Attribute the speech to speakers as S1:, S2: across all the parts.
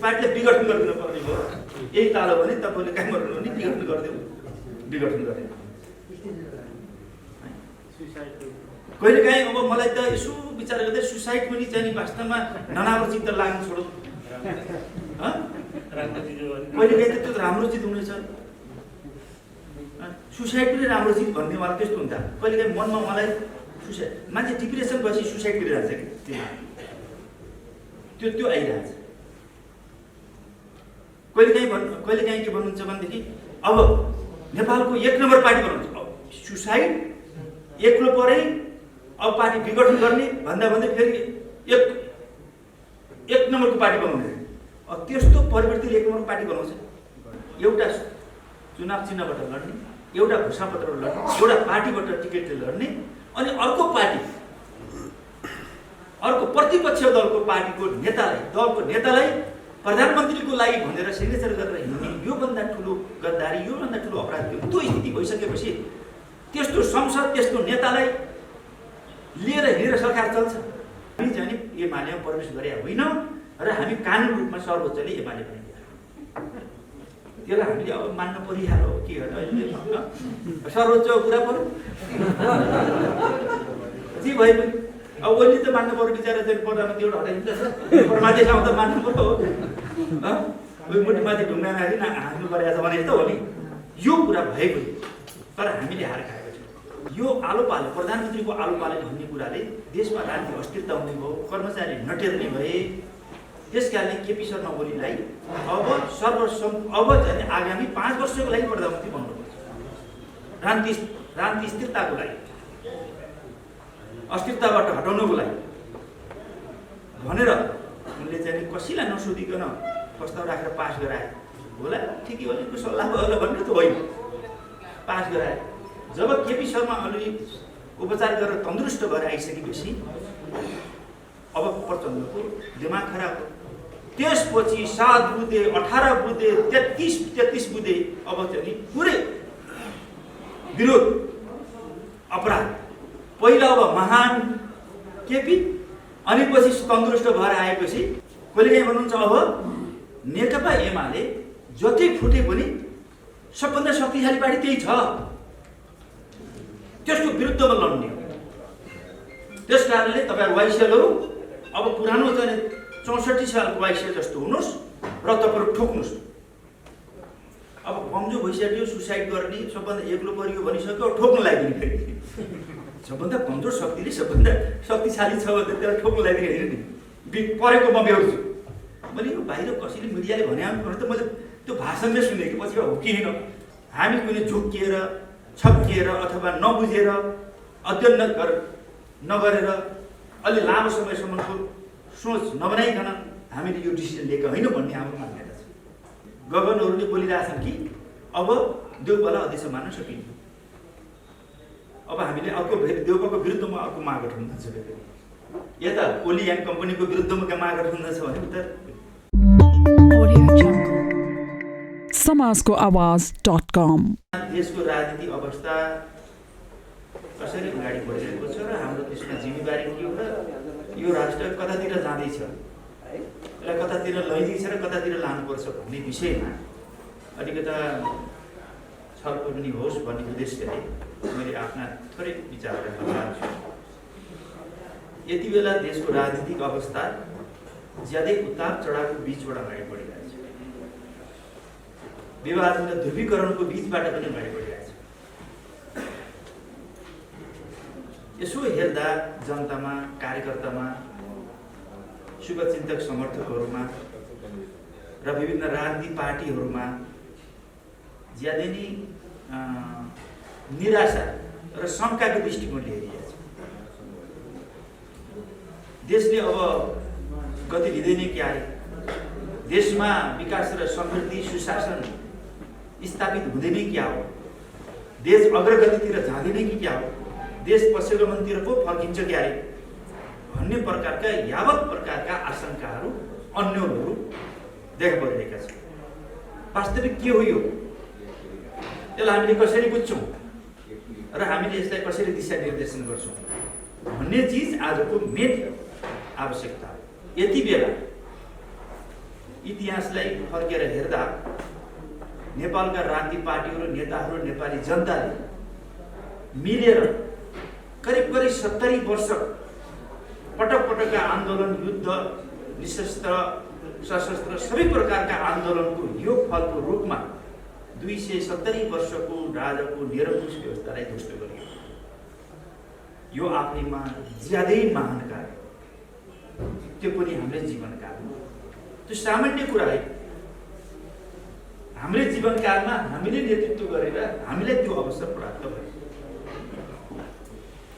S1: पार्टीले विघटन गरिदिनु पर्ने भयो। यही तालो भने तपाईँले काम गर्नु भने विघटन गरिदेऊ, विघटन गरे। कहिलेकाहीँ अब मलाई त यसो विचार गर्दै सुसाइड पनि चाहिँ वास्तवमा नराम्रो चित्त लाग्न छोडो। कहिलेकाहीँ त त्यो राम्रो चिज हुनेछ, सुसाइड पनि राम्रो चिज भन्नेवाला त्यस्तो हुन्छ। कहिलेकाहीँ मनमा मलाई सुसाइड, मान्छे डिप्रेसन भएपछि सुसाइड गरिरहेछ कि त्यो आइरहेछ। कहिलेकाहीँ के भन्नुहुन्छ भनेदेखि अब नेपालको 1 नम्बर पार्टी बनाउँछ, सुसाइड एक्लो परे अब पार्टी विघटन गर्ने भन्दा फेरि एक नम्बरको पार्टी बनाउने। त्यस्तो परिवर्तनले 1 नम्बर पार्टी बनाउँछ। एउटा चुनाव चिन्हबाट लड्ने, एउटा घोषणापत्र लड्ने, एउटा पार्टीबाट टिकटले लड्ने, अनि अर्को पार्टी, अर्को प्रतिपक्ष दलको पार्टीको नेतालाई प्रधानमन्त्रीको लागि भनेर सिग्नेचर गरेर हिँड्ने, योभन्दा ठुलो गद्दारी, योभन्दा ठुलो अपराध त्यो स्थिति भइसकेपछि त्यस्तो संसद, त्यस्तो नेतालाई लिएर हिँडेर सरकार चल्छ। हामी चाहिँ एमालेमा प्रवेश गरेका होइनौँ र हामी कानुन रूपमा सर्वोच्चले एमाले पनि त्यसलाई हामीले अब मान्न परिहाल्यो। के गर्नु अहिले सर्वोच्चको कुरा पऱ्यो जे भए पनि अब ओली त मान्नु पर्यो, बिचरा चाहिँ प्रधानमन्त्री एउटा हटाइदिन्छ, माथि ठाउँ त मान्नु पर्यो हो। मुठी माथि ढुङ्गा राखि हाँस्नु परेको छ भने त हो नि। यो कुरा भएको तर हामीले हार खाएको छौँ। यो आलो पालो, प्रधानमन्त्रीको आलो पालो भन्ने कुराले देशमा राजनीतिक अस्थिरता हुने भयो, कर्मचारी नटेर्ने भए। त्यस कारणले केपी शर्मा ओलीलाई अब चाहिँ आगामी 5 वर्षको लागि प्रधानमन्त्री बन्नुपर्छ, राजनीति स्थिरताको लागि, अस्थिरताबाट हटाउनको लागि भनेर उनले चाहिँ कसैलाई नसोधिकन प्रस्ताव राखेर पास गराए। होला ठिकै ओलीको सल्लाह भयो होला भन्ने त होइन, पास गराए। जब केपी शर्मा ओली उपचार गरेर तन्दुरुस्त भएर आइसकेपछि अब प्रचण्डको दिमाग खराब हो। त्यसपछि 7 बुँदे, 18 बुँदे, 33 बुँदे अब चाहिँ पुरै विरोध, अपराध। पहिला अब महान केपी, अनि पछि तन्दुरुस्त भएर आएपछि कहिलेकाहीँ भन्नुहुन्छ अब नेकपा एमाले जति फुटे पनि सबभन्दा शक्तिशाली पार्टी त्यही छ, त्यसको विरुद्धमा लड्ने हो। त्यस कारणले तपाईहरु वाइसिएलहरु अब पुरानो चाहिँ 64 सालको वाइसिएल जस्तो हुनुस् र तपाईहरु ठोक्नुस्। अब कमजोर भइसक्यो, सुसाइड गर्ने, सबभन्दा एक्लो परियो भनिसक्यो, ठोक्न लाग्दिने फेरि। सबभन्दा कमजोर शक्तिले सबभन्दा शक्तिशाली छ भने त्यसलाई ठोक्न लाग्दिने हैन नि। परेको म बेहोर्छु। मैले यो बाहिर कसैले मिडियाले भने त मैले त्यो भाषणले सुने कि पछि हो किन हामी कुनै झुक्किएर, छक्किएर अथवा नबुझेर अध्ययन नगरेर अलि लामो समयसम्मको सोच नबनाइकन हामीले यो डिसिजन लिएको होइन भन्ने हाम्रो मान्यता छ। गगनहरूले बोलिरहेछन् कि अब देउपालाई अध्यक्ष मान्न सकिन्छ। अब हामीले अर्को देउपाको विरुद्धमा अर्को महागठबन्धन छ। यता ओली एन्ड कम्पनीको विरुद्धमा महागठबन्धन छ भने उता
S2: समाजको-आवाज.com
S1: देशको राजनीतिक अवस्था कसरी अगाडि बढिरहेको छ र हाम्रो त्यसमा जिम्मेवारी के हो र यो राष्ट्र कतातिर जाँदैछ, यसलाई कतातिर लैजान्छ र कतातिर लानुपर्छ भन्ने विषयमा अलिकता छलफल पनि होस् भन्ने उद्देश्यले मैले आफ्ना थोरै विचारहरू राख्छु। यति बेला देशको राजनीतिक अवस्था ज्यादै उतार चढावको बीचबाट अगाडि बढिरहेछ, विभाजन र ध्रुवीकरणको बीचबाट पनि अगाडि बढिरहेछ। यसो हेर्दा जनतामा, कार्यकर्तामा, शुभचिन्तक समर्थकहरूमा र विभिन्न राजनीतिक पार्टीहरूमा ज्यादै नै निराशा र शङ्काको दृष्टिकोणले हेरिरहेछ। देशले अब गति लिँदैन क्या, देशमा विकास र समृद्धि सुशासन स्थापित हुँदैन क्या हो, देश अग्रगतितिर जाँदैन कि क्या हो, देश पश्चिमतिर पो फर्किन्छ क्या रे भन्ने प्रकारका यावत प्रकारका आशंकाहरू, अन्योलहरू देखा परिरहेका छन्। वास्तविक के हो यो, यसलाई हामीले कसरी बुझ्छौँ र हामीले यसलाई कसरी दिशा निर्देशन गर्छौँ भन्ने चिज आजको मेन आवश्यकता हो। यति बेला इतिहासलाई फर्केर हेर्दा नेपालका राजनीतिक पार्टीहरू, नेताहरू, नेपाली जनताले मिलेर करिब 70 वर्ष पटक पटकका आन्दोलन, युद्ध, निशस्त्र, सशस्त्र सबै प्रकारका आन्दोलनको यो फलको रूपमा 270 वर्षको राजाको निरङ्कुश व्यवस्थालाई ध्वस्त गरियो। यो आफैमा ज्यादै महान कार्य, त्यो पनि हाम्रो जीवनकालमा। त्यो सामान्य कुरा है। हाम्रो जीवनकालमा हामीले नेतृत्व गरेर हामीलाई त्यो अवसर प्राप्त भयो।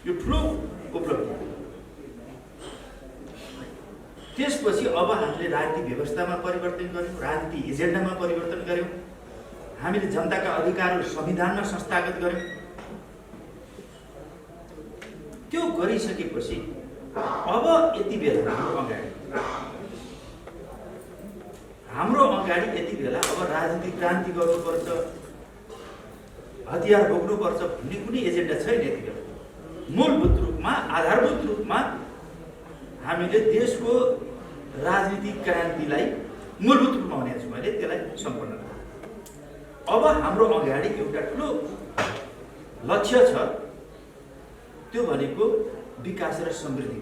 S1: यो ठुलो उपलब्धि। त्यसपछि अब हामीले राजनीतिक व्यवस्थामा परिवर्तन गर्यौँ, राजनीतिक एजेन्डामा परिवर्तन गर्यौँ, हामीले जनताका अधिकारहरू संविधानमा संस्थागत गर्यौँ। त्यो गरिसकेपछि अब यति बेला हाम्रो अगाडि यति बेला अब राजनीतिक क्रान्ति गर्नुपर्छ, हतियार बोक्नुपर्छ भन्ने कुनै एजेन्डा छैन। यति बेला मूलभूत रूपमा, आधारभूत रूपमा हामीले देशको राजनीतिक क्रान्तिलाई मूलभूत रूपमा भनेको छु मैले, त्यसलाई सम्पन्न गर्नु। अब हाम्रो अगाडि एउटा ठुलो लक्ष्य छ, त्यो भनेको विकास र समृद्धि,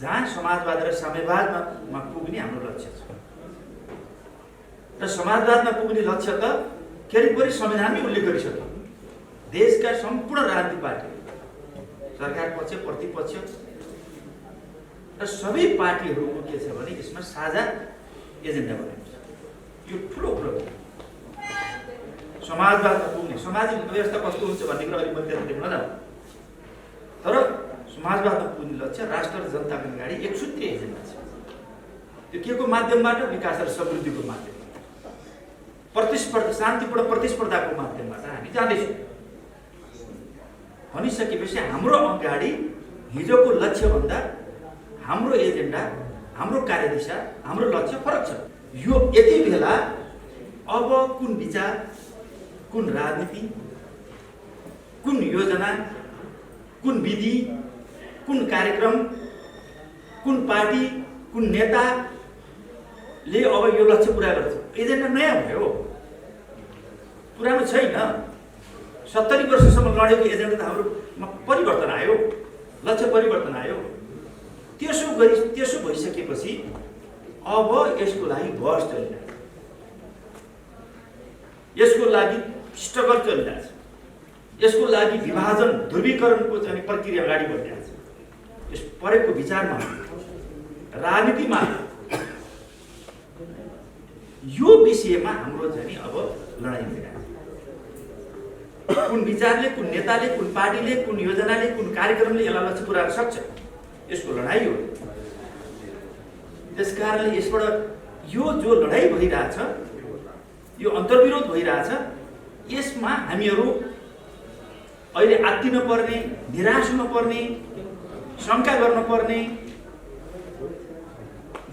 S1: जहाँ समाजवाद र साम्यवादमा पुग्ने हाम्रो लक्ष्य छ। र समाजवादमा पुग्ने लक्ष्य त करिब संविधानमै उल्लेख गरिसक्यो। देशका सम्पूर्ण राजनीतिक पार्टी, सरकार पक्ष, प्रतिपक्ष र सबै पार्टीहरूको के छ भने यसमा साझा एजेन्डा बनाएको छ। यो ठुलो उपलब्धि। समाजवादमा पुग्ने, सामाजिक व्यवस्था कस्तो हुन्छ भन्ने कुरा अहिले मैले देख्न जाऊँ, तर समाजवादमा पुग्ने लक्ष्य राष्ट्र र जनताको अगाडि एक सूत्रीय एजेन्डा छ। त्यो के को माध्यमबाट? विकास र समृद्धिको माध्यमबाट, प्रतिस्पर्धा, शान्तिपूर्ण प्रतिस्पर्धाको माध्यमबाट हामी जाँदैछौँ भनिसकेपछि हाम्रो अगाडि हिजोको लक्ष्यभन्दा हाम्रो एजेन्डा, हाम्रो कार्यदिशा, हाम्रो लक्ष्य फरक छ। यो यति बेला अब कुन विचार, कुन राजनीति, कुन योजना, कुन विधि, कुन कार्यक्रम, कुन पार्टी, कुन नेताले अब यो लक्ष्य पुरा गर्छ? एजेन्डा नयाँ भयो, पुरानो छैन। 70 वर्षसम्म लडेको एजेन्डा त हाम्रोमा परिवर्तन आयो, लक्ष्य परिवर्तन आयो। त्यसो भइसकेपछि अब यसको लागि बहस चलिरहेछ, यसको लागि स्ट्रगल चलिरहेछ, यसको लागि विभाजन, ध्रुवीकरणको चाहिँ प्रक्रिया अगाडि बढिरहेछ। यस परेको विचारमा, राजनीतिमा यो विषयमा हाम्रो चाहिँ अब लडाइँ भइरहेछ। कुन विचारले, कुन नेताले, कुन पार्टीले, कुन योजनाले, कुन कार्यक्रमले यसलाई लक्ष्य पुर्याउन सक्छ, यसको लडाइँ हो। त्यसकारणले यसबाट यो जो लडाइँ भइरहेछ, यो अन्तर्विरोध भइरहेछ, यसमा हामीहरू अहिले आत्तिन पर्ने, निराश हुन पर्ने, शङ्का गर्न पर्ने,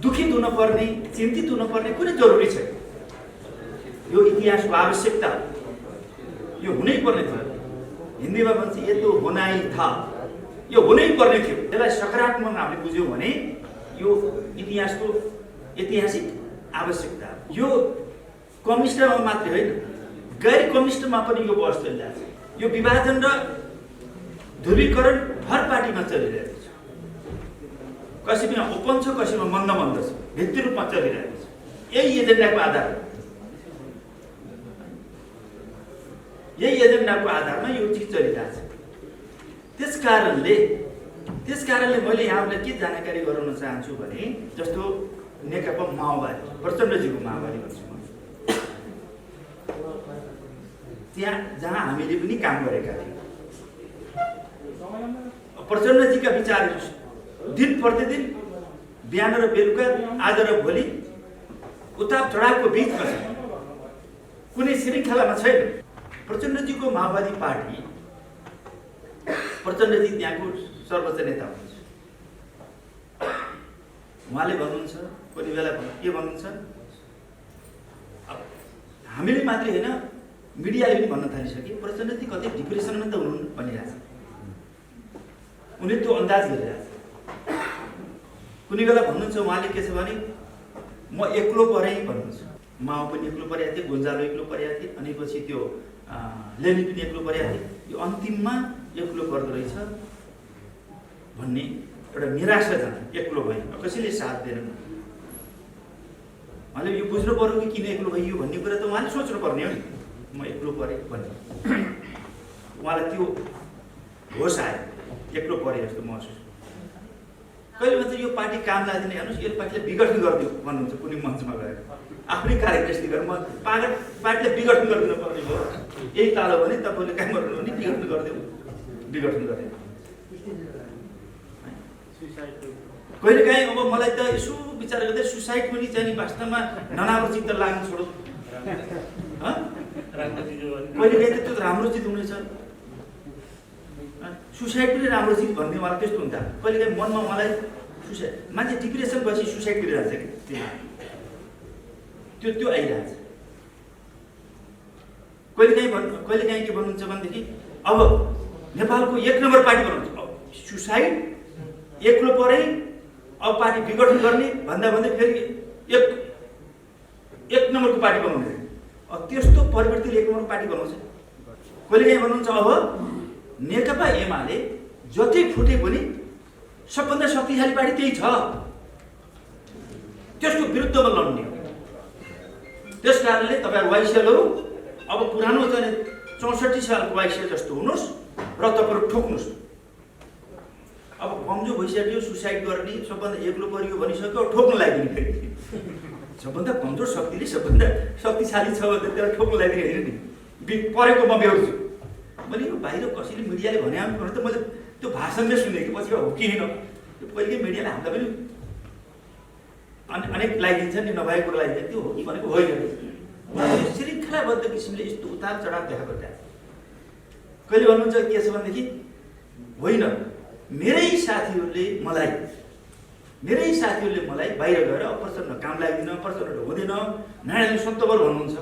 S1: दुखित हुन पर्ने, चिन्तित हुन पर्ने कुनै जरुरी छैन। यो इतिहासको आवश्यकता, यो हुनै पर्ने थियो। हिन्दीमा भन्छ ये तो होना ही था, यो हुनै पर्ने थियो। यसलाई सकारात्मक हामीले बुझ्यौँ भने यो इतिहासको ऐतिहासिक आवश्यकता। यो कम्युनिस्टमा मात्रै होइन, गैर कम्युनिस्टमा पनि यो बहस चलिरहेछ। यो विभाजन र ध्रुवीकरण हर पार्टीमा चलिरहेको छ। कसैमा ओपन छ, कसैमा मन्द छ, भित्री रूपमा चलिरहेको छ। यही एजेन्डाको आधारमा यो चिज चलिरहेछ। त्यसकारणले मैले यहाँलाई के जानकारी गराउन चाहन्छु भने, जस्तो नेकपा माओवादी, प्रचण्डजीको माओवादी भन्छु म, त्यहाँ जहाँ हामीले पनि काम गरेका थियौँ, प्रचण्डजीका विचारहरू दिन प्रतिदिन, बिहान र बेलुका, आज र भोलि उतार चढावको बिचमा छ, कुनै श्रृङ्खलामा छैन। प्रचण्डजीको माओवादी पार्टी, प्रचण्डजी त्यहाँको सर्वोच्च नेता हुनुहुन्छ। उहाँले भन्नुहुन्छ, कुनै बेला के भन्नुहुन्छ, हामीले मात्रै होइन, मिडियाले पनि भन्न थालिसके प्रचण्डजी कतै डिप्रेसनमा त हुनुहुन्न भनिरहेछ। उनले त्यो अन्दाज गरिरहेछ। कुनै बेला भन्नुहुन्छ उहाँले के छ भने म एक्लो परेँ भन्नुहुन्छ। माउ पनि एक्लो परेको थिएँ, गोन्जालो एक्लो परेको थिएँ, अनि पछि त्यो लेनी पनि एक्लो परेको थिएँ, यो अन्तिममा एक्लो पर्दो रहेछ भन्ने एउटा निराशा जाने एक्लो भएँ, कसैले साथ दिएन। उहाँले यो बुझ्नु पर्यो कि किन एक्लो भइयो भन्ने कुरा त उहाँले सोच्नु पर्ने हो नि, म एक्लो परेँ भन्ने। उहाँलाई त्यो होस आयो, एक्लो परे जस्तो महसुस। कहिले भन्छ यो पार्टी काम लाग्दैन, हेर्नुहोस् यो पार्टीले विघटन गरिदियो भन्नुहुन्छ कुनै मञ्चमा गएर, आफ्नै कार्यदृष्टि गरेर म पार्टीले विघटन गरिदिनु पर्ने भयो, यही तालो भने तपाईँले काम गर्नु भने विघटन गरिदियो, विघटन गरिदियो। कहिलेकाहीँ अब मलाई त यसो विचार गर्दै सुसाइड पनि चाहिँ वास्तवमा नराम्रो चित्त लाग्नु छोडो, कहिलेकाहीँ त त्यो राम्रो चिज हुनेछ, सुसाइड पनि राम्रो चिज भन्ने मलाई त्यस्तो हुन्छ। कहिलेकाहीँ मनमा मलाई सुसाइड, मान्छे डिप्रेसन भएपछि सुसाइड गरिरहेको छ कि त्यो आइरहेछ। कहिलेकाहीँ के भन्नुहुन्छ भनेदेखि अब नेपालको 1 नम्बर पार्टी बनाउँछ, सुसाइड, एक्लो परे, अब पार्टी विघटन गर्ने भन्दा फेरि एक नम्बरको पार्टी बनाउने, त्यस्तो परिवर्तनले 1 नम्बर पार्टी बनाउँछ। कहिलेकाहीँ भन्नुहुन्छ अब नेकपा एमाले जति फुटे पनि सबभन्दा शक्तिशाली पार्टी त्यही छ, त्यसको विरुद्धमा लड्ने हो। त्यस कारणले तपाईँहरू वाइसिएल हो, अब पुरानो चाहिँ 64 सालको वाइसिएल जस्तो हुनुहोस् र तपाईँहरू ठोक्नुहोस्। अब कमजोर भइसक्यो, सुसाइड गर्ने, सबभन्दा एक्लो परियो भनिसक्यो, ठोक्न लगाइदिने फेरि सबभन्दा कमजोर शक्तिले सबभन्दा शक्तिशाली छ भने त्यसलाई ठोक्न लगाइदिने होइन नि, परेको म बेहोर्छु। मैले यो बाहिर कसैले मिडियाले भने त मैले त्यो भाषणले सुनेँ कि पछि हो कि होइन, त्यो पहिलेकै मिडियाले हामीलाई पनि अनेक लगाइदिन्छ नि, नभएको कुरा लगाइदिन्छ, त्यो हो कि भनेको होइन। श्रृङ्खलाबद्ध किसिमले यस्तो उतार चढाव देखा गरिरहेको छ। कहिले भन्नुहुन्छ के छ भनेदेखि होइन, मेरै साथीहरूले मलाई बाहिर गएर प्रचण्ड काम लाग्दैन, प्रचण्ड हुँदैन, नारायण सन्तबर भन्नुहुन्छ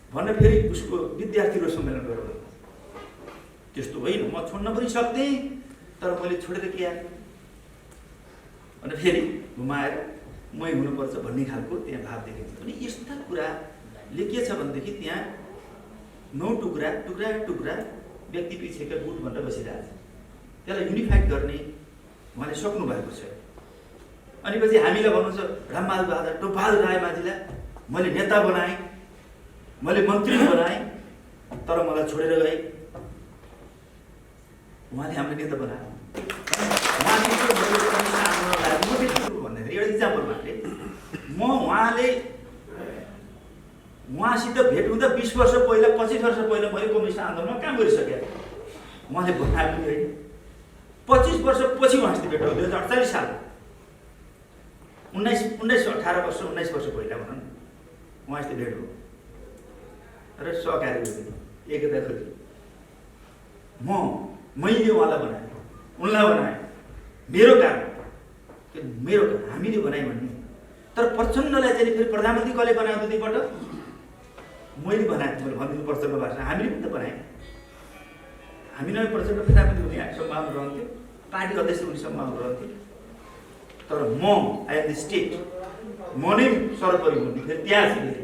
S1: भनेर फेरि उसको विद्यार्थीहरू सम्मेलन गरेर त्यस्तो होइन, म छोड्न पनि सक्थेँ तर मैले छोडेर के आएँ भनेर फेरि घुमाएर मै हुनुपर्छ भन्ने खालको त्यहाँ भाव देखिन्छ। अनि यस्ता कुराले के छ भनेदेखि त्यहाँ 9 टुक्रा व्यक्ति पिछेका गुट भनेर बसिरहेको छ, त्यसलाई युनिफाइड गर्ने उहाँले सक्नु भएको छ। अनि पछि हामीलाई भन्नुहुन्छ रामबहादुर टोपबहादुर रायमाझीलाई मैले नेता बनाएँ, मैले मन्त्री बनाएँ, तर मलाई छोडेर गए, उहाँले हाम्रो नेता बनाए। एउटा इक्जाम्पल मात्रै, म उहाँसित भेट हुँदा 20 वर्ष पहिला 25 वर्ष पहिला मैले कम्युनिस्ट आन्दोलनमा काम गरिसकेँ, उहाँले बनाए पनि होइन। 25 वर्षपछि उहाँसित भेट हो, 2048 साल, 18 वर्ष 19 वर्ष पहिला भनौँ न, उहाँसित भेट हो र सहकारी हुँदैन, एकता खोजी मैले उहाँलाई बनाएँ, उनलाई बनाएँ, मेरो कारण हामीले बनाएँ भन्ने। तर प्रचण्डलाई चाहिँ फेरि प्रधानमन्त्री कसले बनायो दुईपल्ट, मैले बनाएको मैले भनिदिनु प्रचण्ड भाषा, हामीले पनि त बनाएँ। हामी नै प्रचण्ड प्रधानमन्त्री हुने सम्भावना रहन्थ्यो, पार्टी अध्यक्ष हुने सम्भावना रहन्थ्यो, तर म आई एम द स्टेट, म नै सर्वोपरि हुने, फेरि त्यहाँ चाहिँ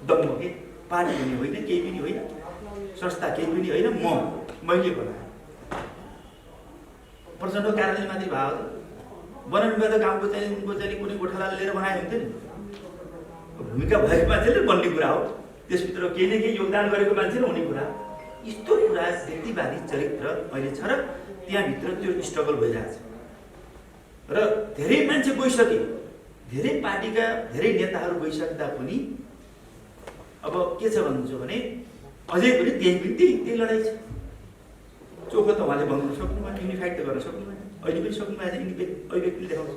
S1: दम्म के पार्टी हुने होइन, केही पनि होइन, संस्था केही पनि होइन, मैले बनाएँ। प्रचण्ड कारणले मात्रै भाव बनाउनु त गाउँको चाहिँ उनको चाहिँ कुनै गोठालाले लिएर बनाए हुन्थ्यो नि, भूमिका भएको मान्छेले बन्ने कुरा हो, त्यसभित्र केही न केही योगदान गरेको मान्छेले हुने कुरा। यस्तो कुरा व्यक्तिवादी चरित्र अहिले छ र त्यहाँभित्र त्यो स्ट्रगल भइरहेछ र धेरै मान्छे गइसके, धेरै पार्टीका धेरै नेताहरू गइसक्दा पनि अब के छ भन्नुहुन्छ भने अझै पनि त्यही लडाइँ छ। चोखो त उहाँले बनाउन सक्नु भएन, युनिफाइड त गर्न सक्नु भएन, अहिले पनि सक्नु भएको छ। अभिव्यक्तिले देखाउँछ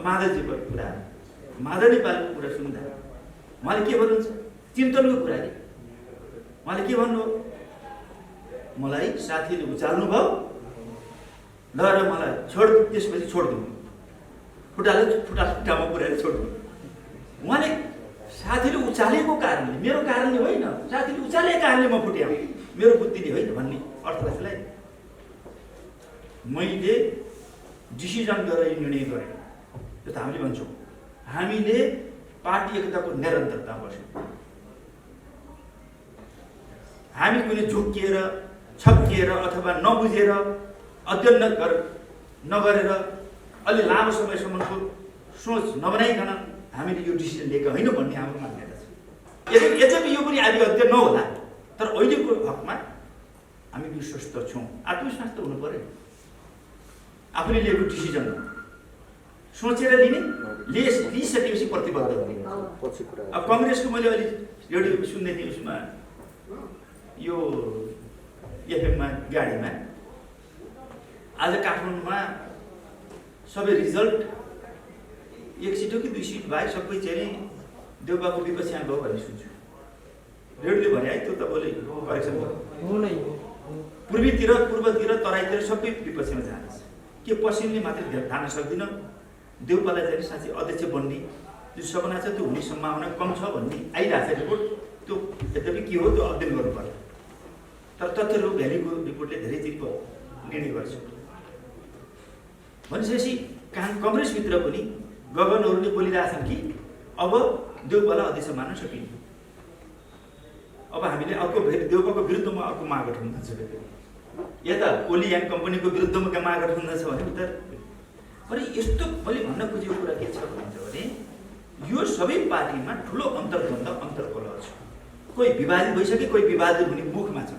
S1: माधवजीको कुरा, माधव नेपालको कुरा सुन्दा उहाँले के भन्नुहुन्छ, चिन्तनको कुरा नि, उहाँले के भन्नु, मलाई साथीले उचाल्नु भयो ल र मलाई छोडिदिनु, त्यसपछि छोडिदिनु, खुट्टामा पुऱ्याएर छोडिदिनु। उहाँले साथीले उचालेको कारणले, मेरो कारणले होइन, साथीले उचालेको कारणले म फुट्याउँ, मेरो बुद्धिले होइन भन्ने अर्थ लाग्छ। मैले डिसिजन गरेर यो निर्णय गरेन। त्यो त हामीले भन्छौँ हामीले पार्टी एकताको निरन्तरता बस्यौँ। हामी कुनै झुक्किएर छक्किएर अथवा नबुझेर अध्ययन नगरेर अलि लामो समयसम्मको सोच नबनाइकन हामीले यो डिसिजन लिएको होइन भन्ने हाम्रो मान्यता छ। यद्यपि यो पनि आदि अध्ययन नहोला, तर अहिलेको हकमा हामी विश्वस्त छौँ। आत्मविश्वास त हुनु पर्यो। आफूले लिएको डिसिजन सोचेर लिने, लिइसकेपछि प्रतिबद्ध हुने। अब कङ्ग्रेसको मैले अलि रेडियो सुन्दै थिएँ, उसमा यो एफएममा गाडीमा आज काठमाडौँमा सबै रिजल्ट 1 सिट हो कि 2 सिट बाहेक सबै चाहिँ देउबाको विपक्षमा गयो भन्ने सुन्छु। रेडियोले भने है, त्यो त बोले करेक्सन गर्नु। पूर्वतिर तराईतिर सबै विपक्षमा जान्छ। के पश्चिमले मात्रै धान्न सक्दिन, देउपालाई चाहिँ साँच्चै अध्यक्ष बन्ने जुन सपना छ त्यो हुने सम्भावना कम छ भन्ने आइरहेको छ रिपोर्ट। त्यो यद्यपि के हो त्यो अध्ययन गर्नु पर्यो, तर तथ्यहरू भ्यालीको रिपोर्टले धेरै चिज निर्णय गर्छ। भनेपछि कङ्ग्रेसभित्र पनि गगनहरूले बोलिरहेछन् कि अब देउपालाई अध्यक्ष मान्न सकिन्छ। अब हामीले अर्को देउपाको विरुद्धमा अर्को महागठबन्धन छ। यता ओली एन्ड कम्पनीको विरुद्धमा महागठबन्धन छ भने उता अनि यस्तो मैले भन्न खोजेको कुरा के छ भने यो सबै पार्टीमा ठुलो अन्तर्द्वन्द अन्तर्कलह छ। कोही विभाजित भइसके, कोही विभाजित हुने मुखमा छ।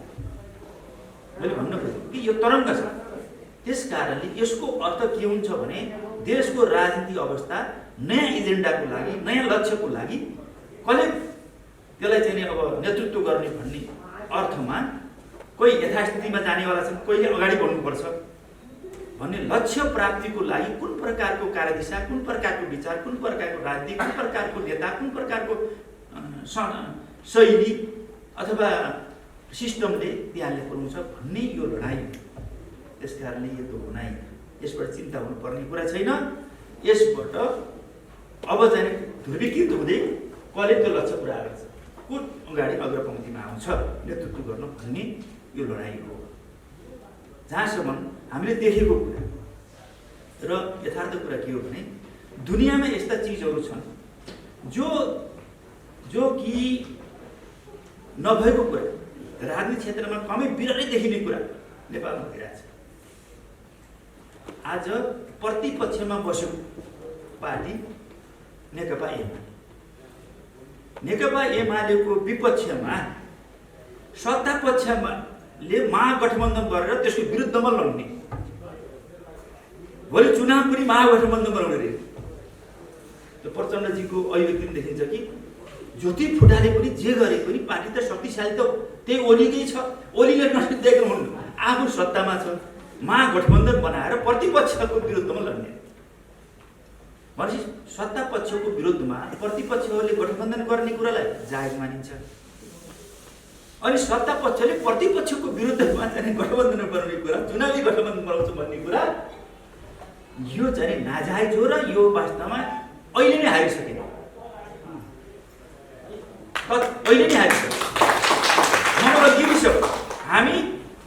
S1: मैले भन्न खोजेको कि यो तरङ्ग छ। त्यस कारणले यसको अर्थ के हुन्छ भने देशको राजनीतिक अवस्था नयाँ एजेन्डाको लागि, नयाँ लक्ष्यको लागि कसले त्यसलाई चाहिँ अब नेतृत्व गर्ने भन्ने अर्थमा कोही यथास्थितिमा जानेवाला छन्, कोहीले अगाडि बढ्नुपर्छ भन्ने लक्ष्य प्राप्तिको लागि कुन प्रकारको कार्यदिशा, कुन प्रकारको विचार, कुन प्रकारको राजनीति, कुन प्रकारको नेता, कुन प्रकारको शैली अथवा सिस्टमले त्यहाँले पुर्याउँछ भन्ने यो लडाइँ। त्यस कारणले यो त हुनाइ, यसबाट चिन्ता हुनुपर्ने कुरा छैन। यसबाट अब चाहिँ ध्रुवीकृत हुँदै कसले त्यो लक्ष्य पुरा गर्छ, को अगाडि अग्रपङ्क्तिमा आउँछ नेतृत्व गर्न भन्ने यो लडाइँ हो। जहाँसम्म हामीले देखेको कुरा र यथार्थ कुरा के हो भने दुनियाँमा यस्ता चिजहरू छन् जो कि नभएको कुरा, राजनीतिक क्षेत्रमा कमै बिरलै देखिने कुरा नेपालमा भइरहेछ। आज प्रतिपक्षमा बस्यो पार्टी नेकपा एमाले। नेकपा एमालेको विपक्षमा सत्ता पक्षमा महागठबन्धन गरेर त्यसको विरुद्धमा लड्ने, भोलि चुनाव पनि महागठबन्धन बनाउने रे। त्यो प्रचण्डजीको अभिव्यक्ति देखिन्छ कि ज्योति फुटाले पनि जे गरे पनि पार्टी त शक्तिशाली त त्यही ओलीकै छ। ओलीले नसुतेको हुनु, आफू सत्तामा छ, महागठबन्धन बनाएर प्रतिपक्षको विरुद्धमा लड्ने। भनेपछि सत्ता पक्षको विरुद्धमा प्रतिपक्षहरूले गठबन्धन गर्ने कुरालाई जायज मानिन्छ। अनि सत्ता पक्षले प्रतिपक्षको विरुद्धमा चाहिँ गठबन्धन बनाउने कुरा, चुनावी गठबन्धन बनाउँछ भन्ने कुरा यो चाहिँ नाजायज हो र यो वास्तवमा अहिले नै हारिसकेन। अहिले नै हारिसक्यो। नभए के विषय हामी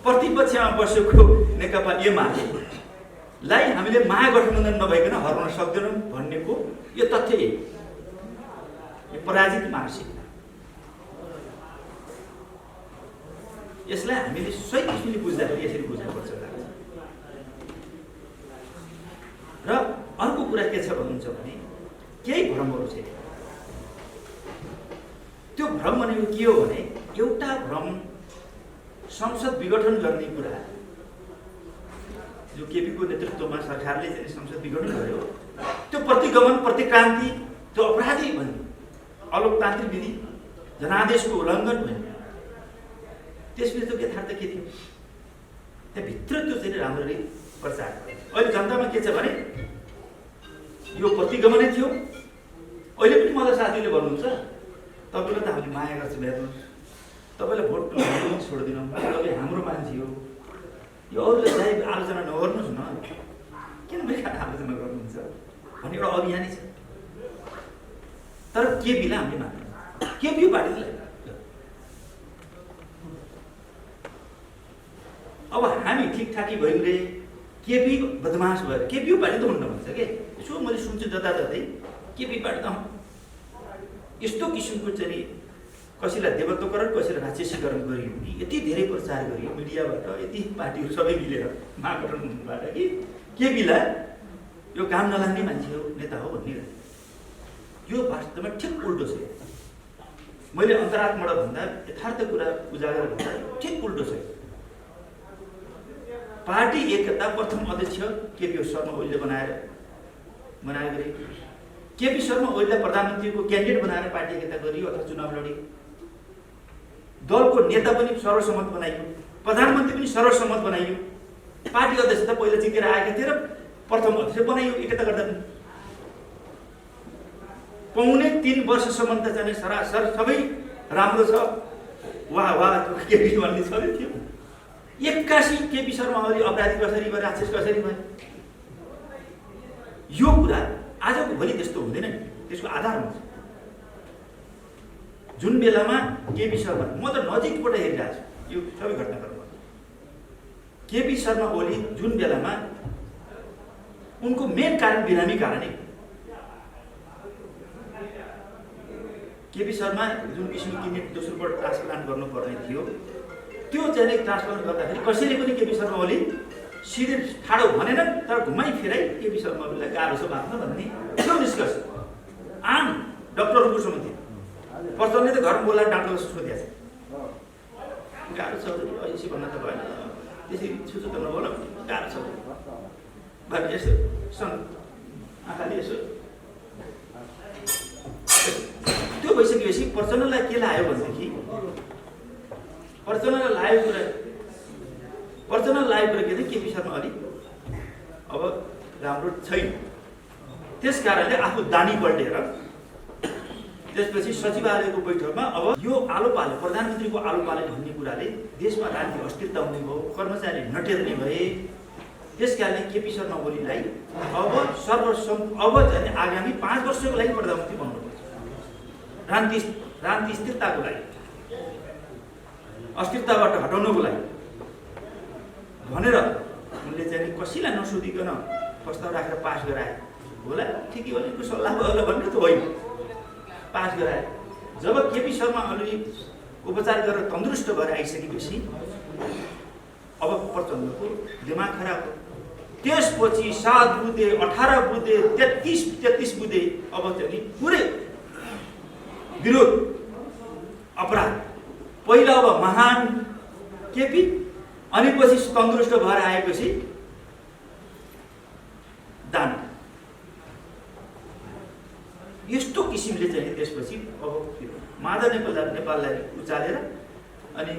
S1: प्रतिपक्षमा बसेको नेकपा एमालेलाई हामीले महागठबन्धन नभइकन हराउन सक्दैनौँ भन्नेको यो तथ्य हो। यो पराजित मानसिकता, यसलाई हामीले सही किसिमले बुझ्दाखेरि यसरी बुझ्नुपर्छ। र अर्को कुरा के छ भन्नुहुन्छ भने केही भ्रमहरू छ। त्यो भ्रम भनेको के हो भने एउटा भ्रम संसद विघटन गर्ने कुरा, जो केपीको नेतृत्वमा सरकारले चाहिँ संसद विघटन गर्यो, त्यो प्रतिगमन, प्रतिक्रान्ति, त्यो अपराधी भन्ने, अलोकतान्त्रिक विधि, जनादेशको उल्लङ्घन भन्ने। त्यसपछि यथार्थ के थियो त्यहाँभित्र त्यो चाहिँ राम्ररी प्रचार गर्यो। अहिले जनतामा के छ भने यो प्रतिगमनै थियो। अहिले पनि मलाई साथीले भन्नुहुन्छ तपाईँलाई त हामीले माया गर्छौँ, हेर्नुहोस् तपाईँलाई भोट छोडिदिनौँ, तपाईँ हाम्रो मान्छे हो, यो अरूले चाहिँ आलोचना नगर्नुहोस् न, किन बेकार आलोचना गर्नुहुन्छ भन्ने एउटा अभियानै छ। तर केपीलाई हामीले मान्दैनौँ, केपी पार्टीलाई। अब हामी ठिकठाकै भयौँ रे, केपी बदमास भएर केपी पार्टी त हुन्न भन्छ के यसो मैले सुन्छु जताततै केपी पार्टी त यस्तो किसिमको चाहिँ कसैलाई देवत्वकरण कसैलाई राक्षसीकरण गरियो कि यति धेरै प्रचार गरियो मिडियाबाट यति पार्टीहरू सबै मिलेर महागठबन्धनबाट कि केपीलाई यो काम नलाग्ने मान्छे हो नेता हो भनिरहेको यो वास्तवमा ठिक उल्टो छ। मैले अन्तरात्माबाट भन्दा यथार्थ कुरा उजागर भन्दा ठिक उल्टो छ। पार्टी एकता प्रथम अध्यक्ष केपी शर्मा ओलीले बनाएर गरे। केपी शर्मा ओलीलाई प्रधानमन्त्रीको क्यान्डिडेट बनाएर पार्टी एकता गरियो अथवा चुनाव लडियो। दलको नेता पनि सर्वसम्मत बनाइयो, प्रधानमन्त्री पनि सर्वसम्मत बनाइयो। पार्टी अध्यक्ष त पहिला जितेर आएका थिए र प्रथम अध्यक्ष बनाइयो एकता गर्दा पनि। पौने 3 वर्षसम्म त चाहिँ सरासर सबै राम्रो छ, वाह वाह केपी भन्ने छँदै थियो। 81 केपी शर्मा ओली अपराधी कसरी भयो, राक्षस कसरी भयो, यो कुरा आजको भोलि त्यस्तो हुँदैन नि, त्यसको आधार हुन्छ। जुन बेलामा केपी शर्मा, म त नजिकबाट हेरिरहेको छु यो सबै घटनाक्रम। केपी शर्मा ओली जुन बेलामा उनको मेन कारण बिरामी कारणै, केपी शर्मा जुन किसिमको किडनी दोस्रोपल्ट ट्रान्सप्लान्ट गर्नुपर्ने थियो त्यो चाहिँ ट्रान्सप्लान्ट गर्दाखेरि कसैले पनि केपी शर्मा ओली सिधै ठाडो भनेन, तर घुमाइ फिराइ केपी शर्मा ओलीलाई गाह्रो छ बाँच्न भन्ने त्यो निष्कर्ष आम डक्टरहरूको समिति प्रचण्डले त घरमा बोलाएर डाक्टरलाई सोधेको छ, गाह्रो छ ऐसी भन्न त भएन, त्यसरी छुचो त नबोल, गाह्रो छ भने यसो सन आँखाले यसो त्यो भइसकेपछि प्रचण्डलाई के लाग्यो भनेदेखि प्रचण्डलाई लागेको कुरा के थियो, केपी शर्मा ओली अब राम्रो छैन। त्यस कारणले आफू दानी पल्टेर त्यसपछि सचिवालयको बैठकमा अब यो आलो पालो प्रधानमन्त्रीको आलो पालो भन्ने कुराले देशमा राजनीतिक अस्थिरता हुने भयो, कर्मचारी नटेर्ने भए। त्यस कारणले केपी शर्मा ओलीलाई अब अब चाहिँ आगामी 5 वर्षको लागि प्रधानमन्त्री बन्नुपर्छ, राजनीति स्थिरताको लागि, अस्थिरताबाट हटाउनको लागि भनेर उनले चाहिँ कसैलाई नसोधिकन प्रस्ताव राखेर पास गराए। होला ठिकै हो, उसको सल्लाह भयो होला भन्ने त होइन, पास गराए। जब केपी शर्मा ओली उपचार गरेर तन्दुरुस्त भएर आइसकेपछि अब प्रचण्डको दिमाग खराब हो। त्यसपछि 7 बुँदे 18 बुँदे 33 बुँदे अब चाहिँ पुरै विरोध अपराध। पहिला अब महान केपी, अनि पछि तन्दुरुस्त भएर आएपछि दान, यस्तो किसिमले चाहिँ त्यसपछि अब माधव नेपाललाई उचालेर अनि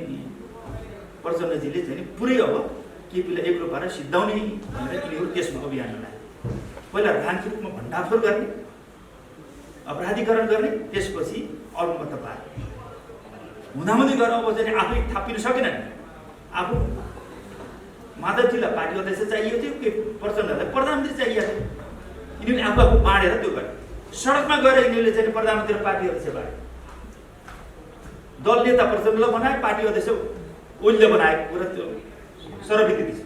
S1: प्रचण्डजीले चाहिँ पुरै अब केपीलाई एक्लो पारेर सिद्धाउने भनेर यिनीहरू त्यसमा अभियान लगाए। पहिला राजनीतिक रूपमा भण्डाफोर गर्ने, अपराधीकरण गर्ने, त्यसपछि अलमत पारे। हुँदाहुँदै गएर अब चाहिँ आफै थापिन सकेन नि। आफू माधवजीलाई पार्टी अध्यक्ष चाहिएको थियो, के प्रचण्डलाई प्रधानमन्त्री चाहिएको थियो। यिनीहरूले आफू बाँडेर त्यो गरे। सडकमा गएर यिनीहरूले चाहिँ प्रधानमन्त्री र पार्टी अध्यक्ष बाँडे। दल नेता प्रचण्डलाई बनाए, पार्टी अध्यक्ष ओलीले बनाएको कुरा त्यो सर्वविदित छ।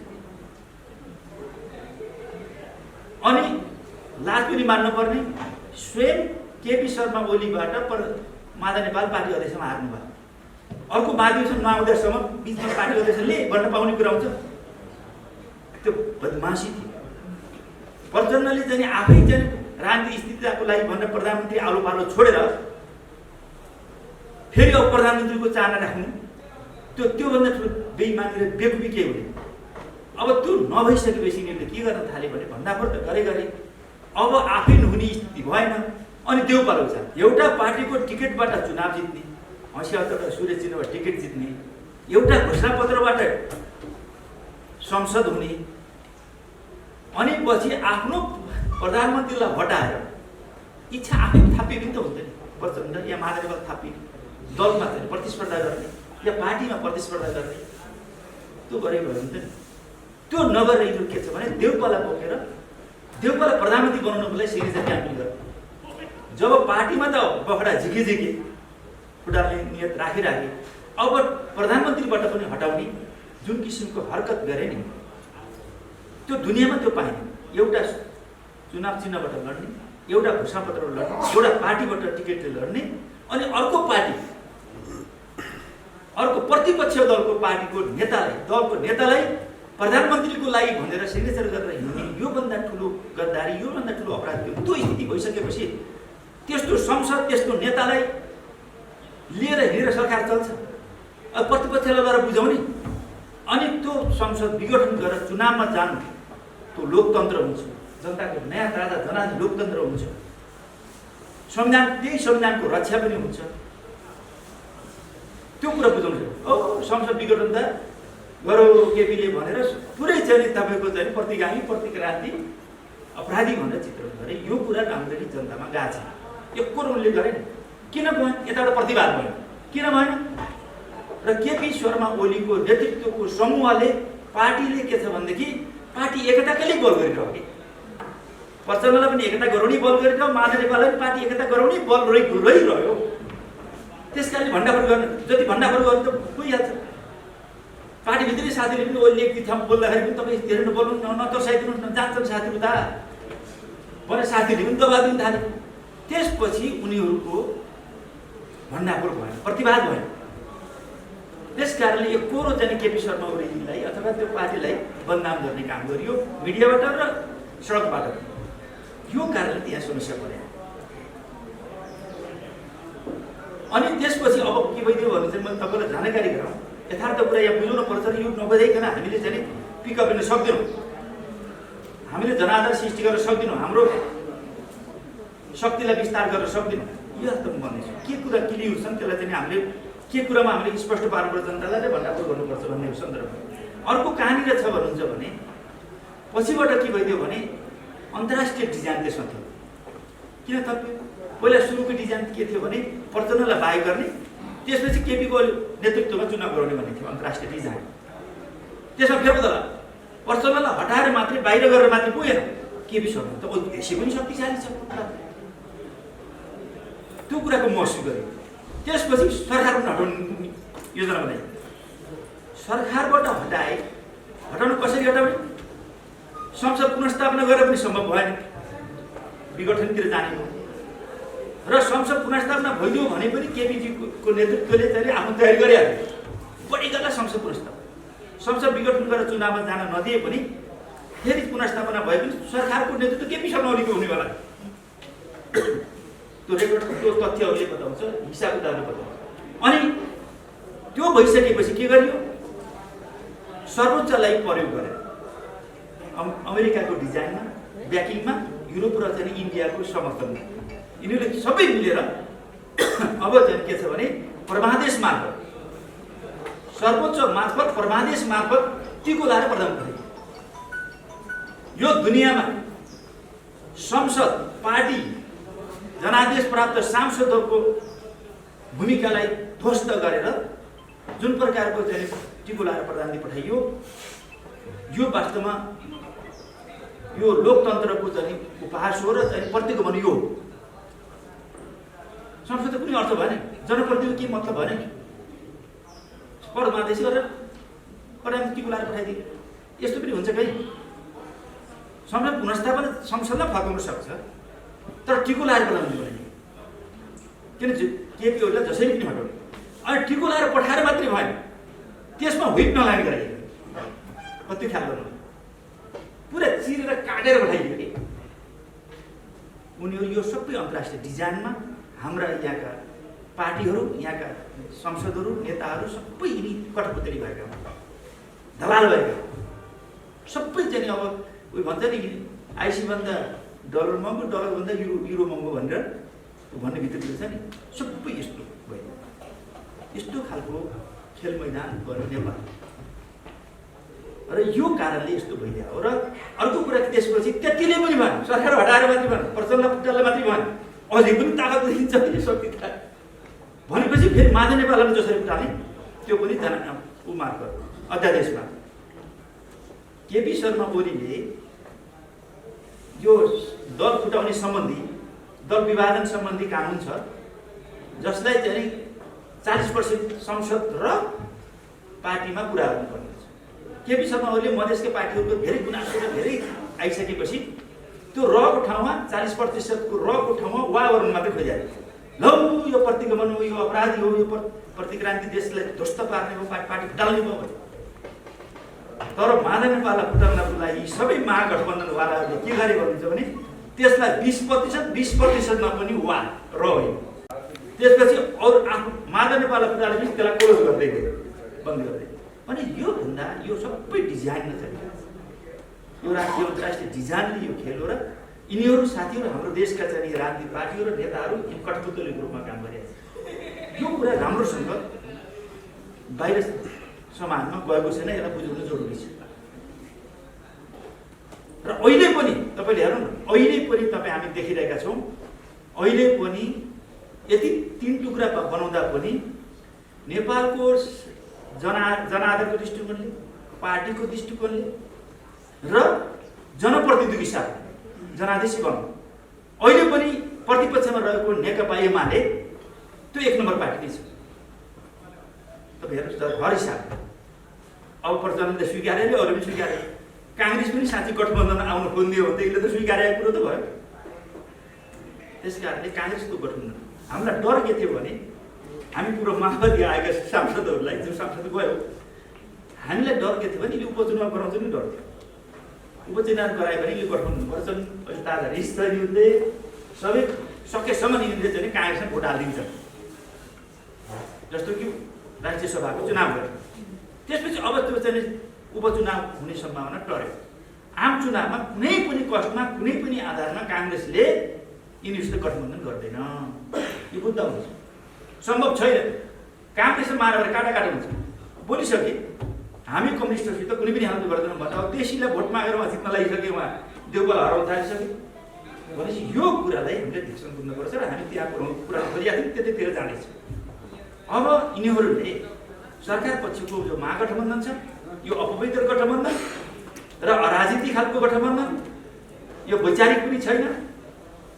S1: अनि लाज पनि मान्नुपर्ने, स्वयं केपी शर्मा ओलीबाट माधव नेपाल पार्टी अध्यक्षमा हार्नु भयो। अर्को महाधिवेशन नआउँदासम्म बिचमा पार्टी अध्यक्षले भन्न पाउने कुरा हुन्छ, त्यो बदमासी थियो। प्रचण्डले चाहिँ आफै चाहिँ राजनीतिक स्थिरताको लागि भनेर प्रधानमन्त्री आलो पालो छोडेर फेरि अब प्रधानमन्त्रीको चाहना राख्नु, त्योभन्दा ठुलो बेइमानी र बेकुफी के हुने। अब त्यो नभइसकेपछि यिनीहरूले के गर्न थाले भने भन्दाफोर त गरे। अब आफै नहुने स्थिति भएन। अनि देउपालो छ, एउटा पार्टीको टिकटबाट चुनाव जित्ने, 80 सूर्य चिन्हबाट टिकट जित्ने, एउटा घोषणापत्रबाट संसद हुने, अनि पछि आफ्नो प्रधानमन्त्रीलाई हटाएर इच्छा आफै थापी पनि त हुँदैन। प्रचण्ड या माधव नेपाल थापी दलमा चाहिँ प्रतिस्पर्धा गर्ने या पार्टीमा प्रतिस्पर्धा गर्ने त्यो गरेको हुन्छ नि। त्यो नगरेर यिनीहरू के छ भने देउपाला बोकेर देउपाला प्रधानमन्त्री बनाउनको लागि सिरिज क्याम्पेन गर्यो। जब पार्टीमा त बखडा झिके खुडाले नियत राखे, अब प्रधानमन्त्रीबाट पनि हटाउने जुन किसिमको हरकत गरे नि, त्यो दुनियाँमा त्यो पाइने। एउटा चुनाव चिन्हबाट लड्ने, एउटा घोषणापत्र लड्ने, एउटा पार्टीबाट टिकटले लड्ने, अनि अर्को पार्टी अर्को प्रतिपक्ष दलको पार्टीको दलको नेतालाई प्रधानमन्त्रीको लागि भनेर सिग्नेचर गरेर हिँड्ने, योभन्दा ठुलो गद्दारी, योभन्दा ठुलो अपराध त्यो स्थिति भइसकेपछि त्यस्तो संसद त्यस्तो नेतालाई लिएर हिँडेर सरकार चल्छ। अब प्रतिपक्षलाई गएर बुझाउने, अनि त्यो संसद विघटन गरेर चुनावमा जानु, त्यो लोकतन्त्र हुन्छ, जनताको नयाँ ताजा जनाजा लोकतन्त्र हुन्छ। संविधान, त्यही संविधानको रक्षा पनि हुन्छ। त्यो कुरा बुझाउनु संसद विघटन त गरौ केपीले भनेर पुरै चाहिँ तपाईँको चाहिँ प्रतिगामी प्रतिक्रान्ति अपराधी भनेर चित्रण गरे। यो कुरा राम्ररी जनतामा गएको छ। एक कुरो उनले गरेन, किन भएन? यताबाट प्रतिवाद भयो, किन भएन? र केपी शर्मा ओलीको नेतृत्वको समूहले पार्टीले के छ भनेदेखि पार्टी एकताकै बल गरिरह्यो कि प्रचण्डलाई पनि एकता गराउने बल गरिरह्यो, माधव नेपाललाई पनि पार्टी एकता गराउने बल रहिरह्यो। त्यस कारणले भण्डाफोर गर्ने, जति भण्डाफोर गर्ने त गइहाल्छ। पार्टीभित्रै साथीले पनि ओलीले एक ठाउँ बोल्दाखेरि पनि तपाईँ धेरै नबोल्नु, नतर्साइदिनुहोस् न, जान्छन् साथीहरू त भनेर साथीहरूले पनि दबाब दिन थाले। त्यसपछि उनीहरूको भण्डाफोर भएन, प्रतिवाद भएन। त्यस कारणले एक कोरो चाहिँ केपी शर्मा ओलीजीलाई अथवा त्यो पार्टीलाई बदनाम गर्ने काम गरियो मिडियाबाट र सडकबाट। यो कारणले त्यहाँ समस्या पर्यो। अनि त्यसपछि अब के भइदियो भने चाहिँ मैले तपाईँलाई जानकारी गराउँ, यथार्थ कुरा यहाँ बुझाउनु पर्छ। र यो नबुझाइकन हामीले चाहिँ पिकअप गर्न सक्दैनौँ, हामीले जनाधार सृष्टि गर्न सक्दैनौँ, हाम्रो शक्तिलाई विस्तार गर्न सक्दैनौँ। यो त म भन्दैछु के कुरा क्लियर छन् त्यसलाई चाहिँ हामीले के कुरामा हामीले स्पष्ट पार्नुपर्छ, जनतालाई नै भण्डाफोर गर्नुपर्छ भन्ने सन्दर्भमा। अर्को कहाँनिर छ भन्नुहुन्छ भने पछिबाट के भइदियो भने अन्तर्राष्ट्रिय डिजाइन त्यसमा थियो। किन थप्यो? पहिला सुरुको डिजाइन के थियो भने प्रचण्डलाई बाहेक गर्ने, त्यसपछि केपीको नेतृत्वमा चुनाव गराउने भन्ने थियो अन्तर्राष्ट्रिय डिजाइन। त्यसमा फेरबदल प्रचण्डलाई हटाएर मात्रै बाहिर गरेर मात्रै पुगेन। केपी शर्मा त यसै पनि शक्तिशाली छ, त्यो कुराको महसुस गर्यो। त्यसपछि सरकार पनि हटाउने योजना बनाए। सरकारबाट हटाउनु कसरी हटाउने? संसद पुनर्स्थापना गरेर पनि सम्भव भएन, विघटनतिर जाने हो। र संसद पुनर्स्थापना भइदियो भने पनि केपीजीको नेतृत्वले चाहिँ आफ्नो तयारी गरिहाल्यो। बढी गर्दा संसद पुनर्स्थापना, संसद विघटन गरेर चुनावमा जान नदिए पनि फेरि पुनर्स्थापना भए पनि सरकारको नेतृत्व केपी शर्मा ओलीको हुनेवाला। त्यो रेकर्ड, त्यो तथ्यहरूले बताउँछ, हिसाब किताबले बताउँछ। अनि त्यो भइसकेपछि के गरियो? सर्वोच्चलाई प्रयोग गरेर अमेरिकाको डिजाइनमा, ब्याकिङमा, युरोप र चाहिँ इन्डियाको समर्थनमा यिनीहरूले सबै मिलेर अब चाहिँ के छ भने परमादेश मार्फत, सर्वोच्च मार्फत परमादेश मार्फत टिको लाएर प्रधानमन्त्री यो दुनियाँमा संसद, पार्टी, जनादेश प्राप्त सांसदहरूको भूमिकालाई ध्वस्त गरेर जुन प्रकारको चाहिँ टिको लाएर प्रधानमन्त्री पठाइयो, यो वास्तवमा यो लोकतन्त्रको चाहिँ उपहास हो र चाहिँ प्रतिगमन यो हो। संसदको कुनै अर्थ भएन, जनप्रतिनिधिको के मतलब भएन। परमादेशी गरेर प्रधानमन्त्री टिको लाएर पठाइदिए। यस्तो पनि हुन्छ कहीँ संसद पुनर्स्थापना संसदलाई फर्काउन सक्छ, तर टिको लाएर प्रधानमन्त्री बनाइदिए। किन केपी ओलीलाई जसरी पनि हटाउने, अनि टिको लाएर पठाएर मात्रै भएन, त्यसमा व्हिप नलाइन गराइयो। कति ख्याल गर्नु, पुरा चिरेर काटेर पठाइदियो कि उनीहरू। यो सबै अन्तर्राष्ट्रिय डिजाइनमा हाम्रा यहाँका पार्टीहरू, यहाँका संसदहरू, नेताहरू सबै यिनी कठपुतली भएका, दलाल भएका सबै चाहिँ अब उयो भन्छ नि आइसीभन्दा डलर महँगो, डलरभन्दा युरो महँगो भनेर भन्ने भित्रतिर छ नि, सबै यस्तो भयो। यस्तो खालको खेल मैदान गर्यो नेपाल। र यो कारणले यस्तो भइदियो हो। र अर्को कुरा त्यसपछि त्यतिले पनि भएन, सरकार हटाएर मात्रै भएन, प्रचण्ड पुट्टालाई मात्रै भएन, अझै पनि ताकत दिन्छ यो शक्ति भनेपछि फेरि माधव नेपाललाई जसरी उठाने त्यो पनि ऊ मार्फत अध्यादेशमा केपी शर्मा ओलीले यो दल फुटाउने सम्बन्धी, दल विभाजन सम्बन्धी कानुन छ, जसलाई चाहिँ 40% संसद र पार्टीमा पुरा गर्नुपर्ने छ। केपी शर्मा ओलीले मधेसकै पार्टीहरूको धेरै गुनासो र धेरै आइसकेपछि त्यो रको ठाउँमा 40% को रको ठाउँमा वावरण मात्रै खोजिहाल्यो। लौ यो प्रतिगमन हो, यो अपराधी हो, यो प्रतिक्रान्ति देशलाई ध्वस्त पार्ने हो, पार्टी फुटाल्ने भयो भने। तर माधव नेपाललाई फुटाल्नको लागि यी सबै महागठबन्धनवालाहरूले के गरे भन्नुहुन्छ भने त्यसलाई 20%मा पनि वा र होइन। त्यसपछि अरू आफू माधव नेपाललाई फुटालेपछि त्यसलाई क्लोज गर्दै गयो, बन्द गर्दै। अनि यो भन्दा यो सबै डिजाइन नै छ। यो अन्तर्राष्ट्रिय डिजाइनले यो खेल हो र यिनीहरू साथीहरू हाम्रो देशका चाहिँ राजनीतिक पार्टीहरू र नेताहरू कठपुतलीको रूपमा काम गरिरहेका छन्। यो कुरा राम्रोसँग बाहिर समाजमा गएको छैन, यसलाई बुझाउनु जरुरी छ। र अहिले पनि तपाईँले हेर्नु न, अहिले पनि तपाईँ हामी देखिरहेका छौँ, अहिले पनि यति 3 टुक्रा बनाउँदा पनि नेपालको जनाधारको दृष्टिकोणले, पार्टीको दृष्टिकोणले र जनप्रतिनिधिको हिसाबले जनादेशी बन्नु अहिले पनि प्रतिपक्षमा रहेको नेकपा एमाले त्यो 1 नम्बर पार्टी नै छ। तपाईँ हेर्नुहोस् हर हिसाबले अब प्रचण्डले स्वीकारे, अरूले पनि स्वीकारे, काङ्ग्रेस पनि साँच्चै गठबन्धन आउनु खोज्दियो भने त यसले त स्वीकारेको कुरो त भयो। त्यस कारणले काङ्ग्रेसको गठबन्धन हामीलाई डर के थियो भने हामी पुरो माओवादी आएका सांसदहरूलाई, जो सांसद गयो, हामीलाई डर के थियो भने यो उपचुनाव गराउँछ नि डर थियो। उपचुनाव गरायो भने यो गठबन्धन गर्छन्, अहिले ताजा स्तरीय युद्धले सबै सकेसम्म यिनीहरूले चाहिँ काङ्ग्रेसमा भोट हालिदिन्छ। जस्तो कि राज्य सभाको चुनाव गर्यो, त्यसपछि अब त्यो चाहिँ उपचुनाव हुने सम्भावना टर्यो। आम चुनावमा कुनै पनि कष्टमा, कुनै पनि आधारमा काङ्ग्रेसले यिनीहरूसित गठबन्धन गर्दैन। यो बुझ्दा हुन्छ, सम्भव छैन। काङ्ग्रेसले मारेर काटाकाटी हुन्छ। बोलिसके हामी कम्युनिस्टहरूसित कुनै पनि हालत गर्दैनौँ भन्दा अब देशीलाई भोट मागेर उहाँ जित्न लागिसके, उहाँ देउपाल हराउन थालिसके भनेपछि यो कुरालाई हामीले धिक्सन बुझ्नुपर्छ र हामी त्यहाँ कुरा गरिरहेको थियौँ, त्यतैतिर जाँदैछ। अब यिनीहरूले सरकार पक्षको जो महागठबन्धन छ, यो अपवित्र गठबन्धन र अराजनीतिक खालको गठबन्धन, यो वैचारिक पनि छैन,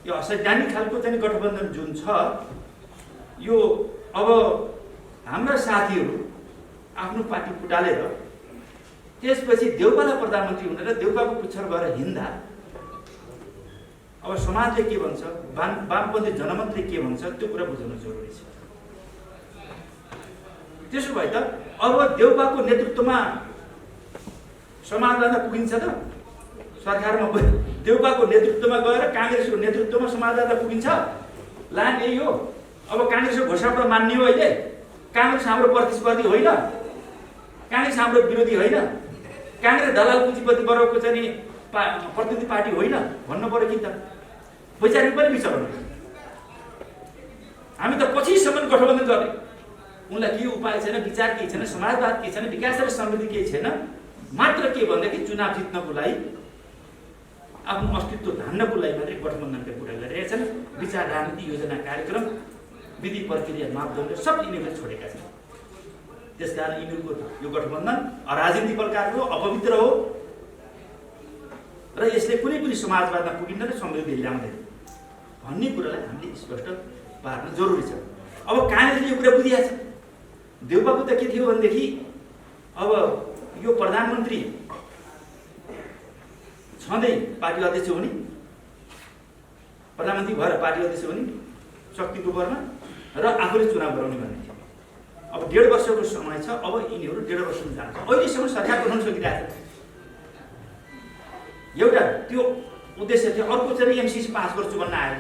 S1: यो असैद्धान्तिक खालको चाहिँ गठबन्धन जुन छ, यो अब हाम्रा साथीहरू आफ्नो पार्टी फुटालेर त्यसपछि देउपालाई प्रधानमन्त्री हुनेर देउपाको पुच्छर गएर हिँड्दा अब समाजले के भन्छ, वामपन्थी जनमतले के भन्छ, त्यो कुरा बुझाउन जरुरी छ। त्यसो भए त अब देउपाको नेतृत्वमा समाजवादमा पुगिन्छ त? सरकारमा देउपाको नेतृत्वमा गएर काङ्ग्रेसको नेतृत्वमा समाजवादमा पुगिन्छ? लाने यही हो। अब काङ्ग्रेसको घोषणापत्र मान्ने हो। अहिले काङ्ग्रेस हाम्रो प्रतिस्पर्धी होइन, काङ्ग्रेस हाम्रो विरोधी होइन, काङ्ग्रेस दलाल पुँजीपति वर्गको चाहिँ प्रतिनिधि पार्टी होइन भन्नु पर्यो कि त? वैचारिक पनि विचार गर्नु। हामी त पछिसम्म गठबन्धन गर्ने, उनलाई के उपाय छैन, विचार केही छैन, समाजवाद केही छैन, विकास र समृद्धि केही छैन, मात्र के भन्दाखेरि चुनाव जित्नको लागि, आफ्नो अस्तित्व धान्नको लागि मात्रै गठबन्धनका कुरा गरिरहेका छन्। विचार, राजनीति, योजना, कार्यक्रम, विधि प्रक्रिया, मापदण्ड सब यिनीहरूले छोडेका छन्। त्यसकारण यिनीहरूको यो गठबन्धन अराजनीतिक प्रकारको अपवित्र हो र यसले कुनै पनि समाजवादमा पुगिन्न र समृद्धि ल्याउँदैन भन्ने कुरालाई हामीले स्पष्ट पार्न जरुरी छ। अब काङ्ग्रेसले यो कुरा बुझिया छ। देउपाको त के थियो भनेदेखि अब यो प्रधानमन्त्री छँदै पार्टी अध्यक्ष हुने, प्रधानमन्त्री भएर पार्टी अध्यक्ष हुने शक्तिको बलमा र आफूले चुनाव गराउने भन्ने थियो। अब 1.5 वर्षको समय छ। अब यिनीहरू 1.5 वर्षमा जान्छ। अहिलेसम्म सरकार बनाउन सकिरहेको छ। एउटा त्यो उद्देश्य थियो। अर्को चाहिँ एमसिसी पास गर्छु भन्न आयो।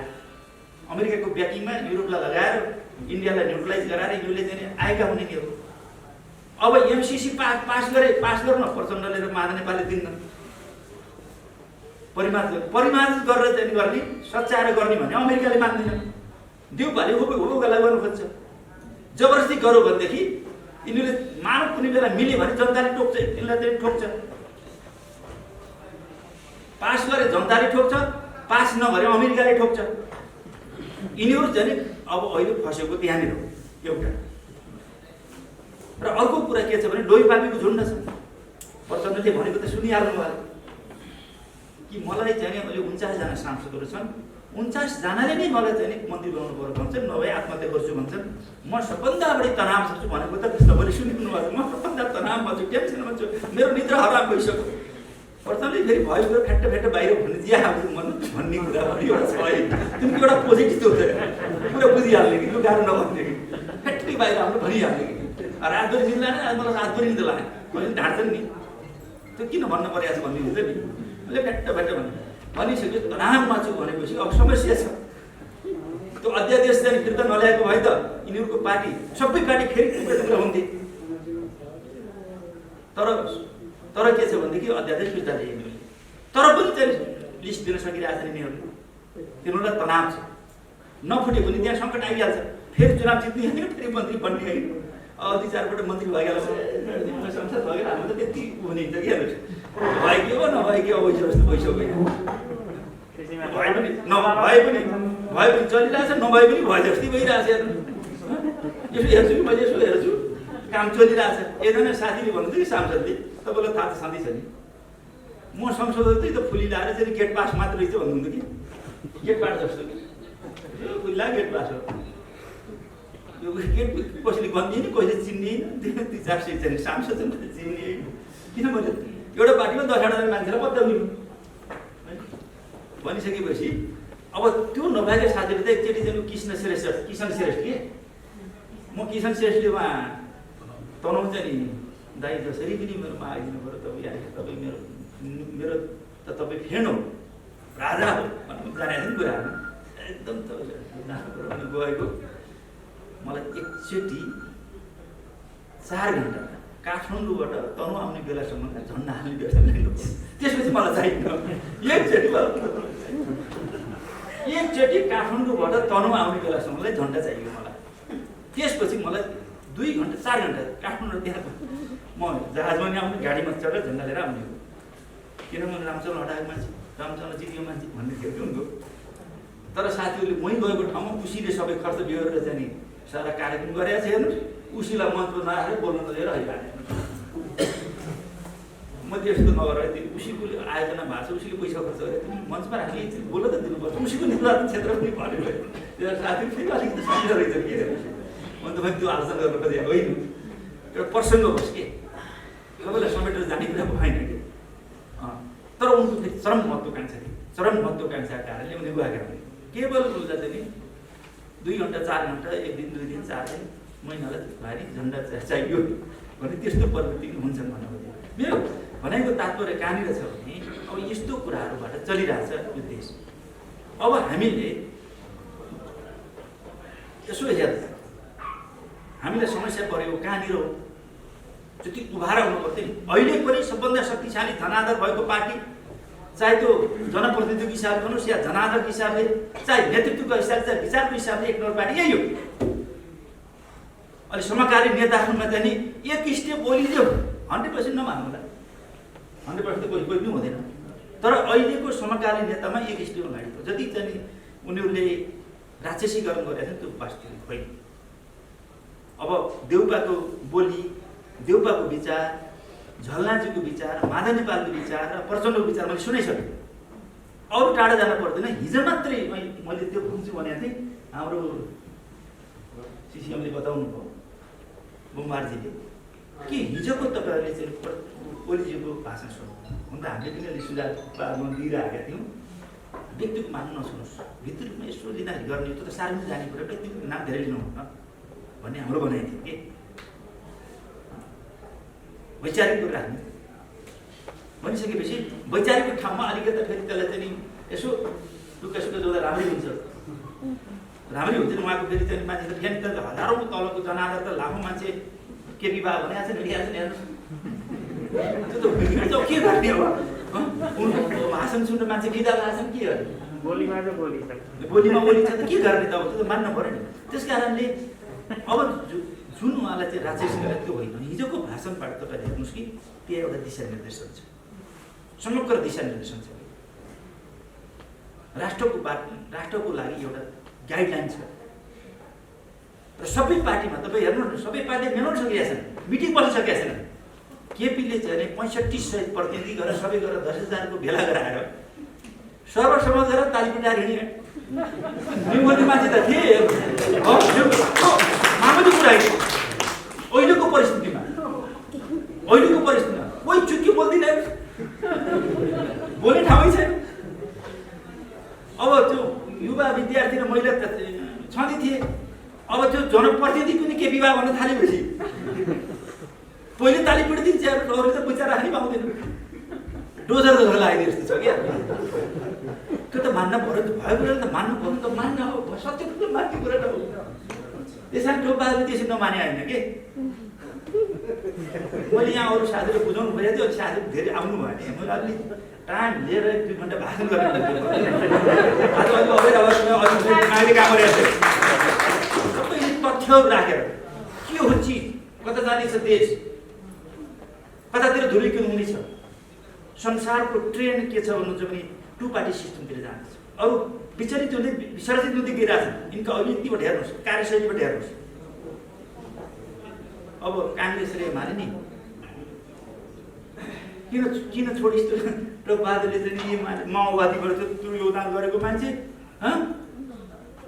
S1: अमेरिकाको ब्याकिङमा युरोपलाई लगाएर इन्डियालाई न्युट्रलाइज गराएर यिनीहरूले चाहिँ आएका हुने थियो। अब एमसिसी पास गर्न प्रचण्डले र माधव नेपालले दिन्न। परिमार्जित गरेर चाहिँ गर्ने, सच्याएर गर्ने भने अमेरिकाले मान्दैन। देउपाले हो गला गर्नु खोज्छ। जबरजस्ती गरौँ भनेदेखि यिनीहरूले मानव कुनै बेला मिल्यो भने जनताले टोक्छ, यिनीलाई चाहिँ ठोक्छ। पास गरे जनताले ठोक्छ, पास नगरे अमेरिकाले ठोक्छ। यिनीहरू चाहिँ अब अहिले फसेको त्यहाँनिर हो एउटा। र अर्को कुरा के छ भने लोहीपापीको झुन्ड छ। प्रचण्डले भनेको त सुनिहाल्नु भयो कि मलाई चाहिँ अहिले 49 जना सांसदहरू छन्, 49 जनाले नै मलाई चाहिँ नि मन्त्री बनाउनु पर्यो भन्छन्, नभए आत्महत्या गर्छु भन्छन्। म सबभन्दा बढी तनाव छु भनेको त तपाईँले सुन्नु भएको छ। म सबभन्दा तनावमा छु, टेन्सनमा छु, मेरो निद्रा हराम भइसक्यो। पर्सनली फेरि भयो कुरो फ्याट्ट बाहिर भन्ने दिया भन्ने कुरा पनि एउटा छ है। तिम्रो एउटा पोजिटिभ हो पुरा बुझिहाल्ने कि लु गाह्रो नभन्ने कि फ्याट्टै बाहिर आउनु भनिहाल्ने कि रातभरि मिल्दैन। मलाई रातभरि निद्रा लाग्यो, कहिले ढाँट्छन् नि त्यो किन भन्नु परिरहेको छ भन्ने हुन्छ नि। मैले फ्याट्ट भनिसक्यो तनावमा छु भनेपछि अब समस्या छ। त्यो अध्यादेश चाहिँ फिर्ता नल्याएको भए त यिनीहरूको पार्टी सबै पार्टी फेरि टुक्रा हुन्थे। तर के छ भनेदेखि अध्यादेश फिर्ता ल्याइनु, तर पनि चाहिँ लिस्ट दिन सकिरहेको छ यिनीहरूले। तिनीहरूलाई तनाव छ, नफुटे पनि त्यहाँ सङ्कट आइहाल्छ। फेरि चुनाव जित्ने होइन, फेरि मन्त्री बन्ने होइन। अब 2-4 पल्ट मन्त्री भइहाल्छ, संसद भएर हाम्रो त त्यति हुने त के भयो कि हो नभए कि अब जस्तो भइसक्यो। भए पनि नभए पनि चलिरहेछ, नभए पनि भए जस्तै भइरहेछ। यसो हेर्छु कि मैले यसो हेर्छु काम चलिरहेछ। एकजना साथीले भन्नुहुन्थ्यो कि सांसदले, तपाईँलाई थाहा छ सधैँ छ नि, म संसद त्यही त फुली लाएर चाहिँ गेट पास मात्र रहेछ भन्नुहुन्थ्यो कि गेट पास जस्तो कि फुल्ला गेट पास हो। यो गेट कसैले गन्दिएन, कसैले चिन्दैन, 200-400 चाहिँ सांसद चिन्ने। किन मैले एउटा पार्टीमा 10-11 मान्छेलाई बदलाउने भनिसकेपछि अब त्यो नभएका साथीले त एकचोटि चाहिँ किशन श्रेष्ठ के म किशन श्रेष्ठले उहाँ तनाउ चाहिँ नि दाइ जसरी पनि मेरोमा आइदिनु पऱ्यो। तपाईँ मेरो त तपाईँ फेन हो, राजा हो भन्नु जानेको थिएँ नि कुराहरू एकदम तपाईँले गएको। मलाई एकचोटि 4 घन्टा काठमाडौँबाट तनहुँ आउने बेलासम्म झन्डा हाल्ने व्यवस्था ल्याइनु। त्यसपछि मलाई चाहिन्न। एकचोटि काठमाडौँबाट तनहुँ आउने बेलासम्मलाई झन्डा चाहियो मलाई। त्यसपछि मलाई 2-4 घन्टा काठमाडौँ त्यहाँ म जहाजमा नि आउने, गाडीमा चढेर झन्डा लिएर आउने हो। किनभने रामचरण हटाएको मान्छे, रामचरण जितियो मान्छे भन्ने थियो कि उनको। तर साथीहरूले मै गएको ठाउँमा उसीले सबै खर्च बिहोरेर चाहिँ नि सारा कार्यक्रम गरेको छ। हेर्नुहोस्, उसीलाई मन्त्र नआएर बोल्न नदिएर आइहाल्यो। म त्यस्तो नगरेर त्यो उसीको आयोजना भएको छ, उसीले पैसा खर्च गरेर तिमी मञ्चमा राख्ने बोल्न त दिनुपर्छ। उसीको निर्वाचन क्षेत्र पनि भन्यो त्यो साथी फेरि अलिकति सजिलो रहेछ के अन्त मैले त्यो आलोचना गर्न खोजेँ होइन, एउटा प्रसङ्ग होस् के सबैलाई समेटेर जाने कुरा भएन कि। तर उनको फेरि चरम महत्त्वकाङ्क्षा थियो। चरम महत्त्वकाङ्क्षाको कारणले उनी गएका हुन्। केवल उसलाई चाहिँ 2 घन्टा 4 घन्टा, 1 दिन 2 दिन 4 दिन महिनालाई भारी झन्डा चाहियो भने त्यस्तो प्रवृत्ति हुन्छ भन्नु खोजेँ। मेरो भनेको तात्पर्य कहाँनिर छ भने अब यस्तो कुराहरूबाट चलिरहेछ यो देश। अब हामीले यसो हेर्दा हामीलाई समस्या परेको कहाँनिर हो, जति उभार हुनु पर्थ्यो नि। अहिले पनि सबभन्दा शक्तिशाली जनाधार भएको पार्टी, चाहे त्यो जनप्रतिनिधिको हिसाबले भन्नुहोस् या जनाधारको हिसाबले, चाहे नेतृत्वको हिसाबले, चाहे विचारको हिसाबले एक नम्बर पार्टी यही हो। अहिले समकालीन नेताहरूमा चाहिँ नि एक स्टेप बोलिदियो 100% नमान्नुला, 100% त कोही पनि हुँदैन। तर अहिलेको समकालीन नेतामा एक स्टेप अगाडि हो। जति चाहिँ उनीहरूले राक्षसीकरण गरेका छन् त्यो वास्तविक होइन। अब देउपाको बोली, देउपाको विचार, झलनाजीको विचार, माधव नेपालको विचार र प्रचण्डको विचार मैले सुनाइसकेँ। अरू टाढा जानु पर्दैन। हिजो मात्रै मैले त्यो बुझ्छु भनेको थिएँ। हाम्रो सिसिएमले बताउनु भयो बुम्बारजीले कि हिजोको तपाईँहरूले चाहिँ ओलीजीको भाषण सुन्नु हुन त हामीले पनि अलि सुझाव दिइरहेका थियौँ। व्यक्तिको मान्नु नसुन्नुहोस्, भित्रमा यसो लिँदाखेरि गर्ने त्यो त सार्वजनिक जाने कुरा, व्यक्तिको नाम धेरै लिनुहुन्न भन्ने हाम्रो भनाइ थियो कि वैचारिक कुरा राख्ने भनिसकेपछि वैचारिकको ठाउँमा अलिकति फेरि त्यसलाई चाहिँ यसो दुःखसुख जोड्दा राम्रै हुन्छ, राम्रै हुन्छ नि। उहाँको फेरि चाहिँ मान्छे त फेरि त हजारौँ तलको जनाधार त लाखौँ मान्छे के विवाह भनेको छ नि, हेर्नुहोस् त्यो त के गर्ने हो। उनको भाषण सुन्ने मान्छे बिदा भाषण के गर्ने, बोलीमा बोली छ त के गर्ने त, अब त्यो त मान्न पऱ्यो नि। त्यस कारणले अब जुन उहाँलाई चाहिँ राक्षसी गरेर त्यो होइन। हिजोको भाषणबाट तपाईँ हेर्नुहोस् कि त्यो एउटा दिशानिर्देशन छ, समग्र दिशानिर्देशन छ। राष्ट्रको लागि एउटा गाइडलाइन छ र सबै पार्टीमा तपाईँ हेर्नुहोस्, सबै पार्टी मिलाउन सकिरहेका छन्, मिटिङ बस्न सकेका छैनन्। केपीले चाहिँ 65 प्रतिनिधि गरेर सबै गरेर 10,000 को भेला गराएर सर्वसम्मत गरेर ताली बजाएर हिँड्ने बोल्ने मान्छे त थिए मामुली कुरा अहिलेको परिस्थितिमा कोही चुक्की बोल्दिन बोल्ने ठाउँै छैन। अब त्यो युवा विद्यार्थी र महिला छँदै थिए। अब त्यो जनप्रतिनिधि पनि के विवाह भन्न थालेपछि पहिले ताली पिडिदिन्छ अरू त विचार राख्नै पाउँदैन। डोजर लगाइदिए जस्तो छ क्या। त्यो त मान्न पर्यो भयो कुरा त मान्नु पर्यो त मान्न हो सत्य त मान्ने कुरा त हो। त्यसमा टोपबहादुरले त्यसरी नमाने होइन कि मैले यहाँ अरू साथीहरू बुझाउनु खोजेको थियो। साथीहरू धेरै आउनु भएन। मैले अलि टाइम लिएर 1-2 घन्टा भाषण गरेर आज अहिले अबेर अहिले काम गरिरहेको थिएँ। सबैले तथ्यहरू राखेर के हो चिज कता जानेछ देश कतातिर धुलिकिन हुनेछ संसारको ट्रेन्ड के छ भन्नुहुन्छ भने 2 पार्टी सिस्टमतिर जान्छ। अरू विचलित हुँदै विसर्जित हुँदै गइरहेछन्। यिनको अभिव्यक्तिबाट हेर्नुहोस् कार्यशैलीबाट हेर्नुहोस्। अब काङ्ग्रेसले एमाले नि किन छोडिस् त्यो टोपबहादुरले चाहिँ माओवादीबाट त्यो योगदान गरेको मान्छे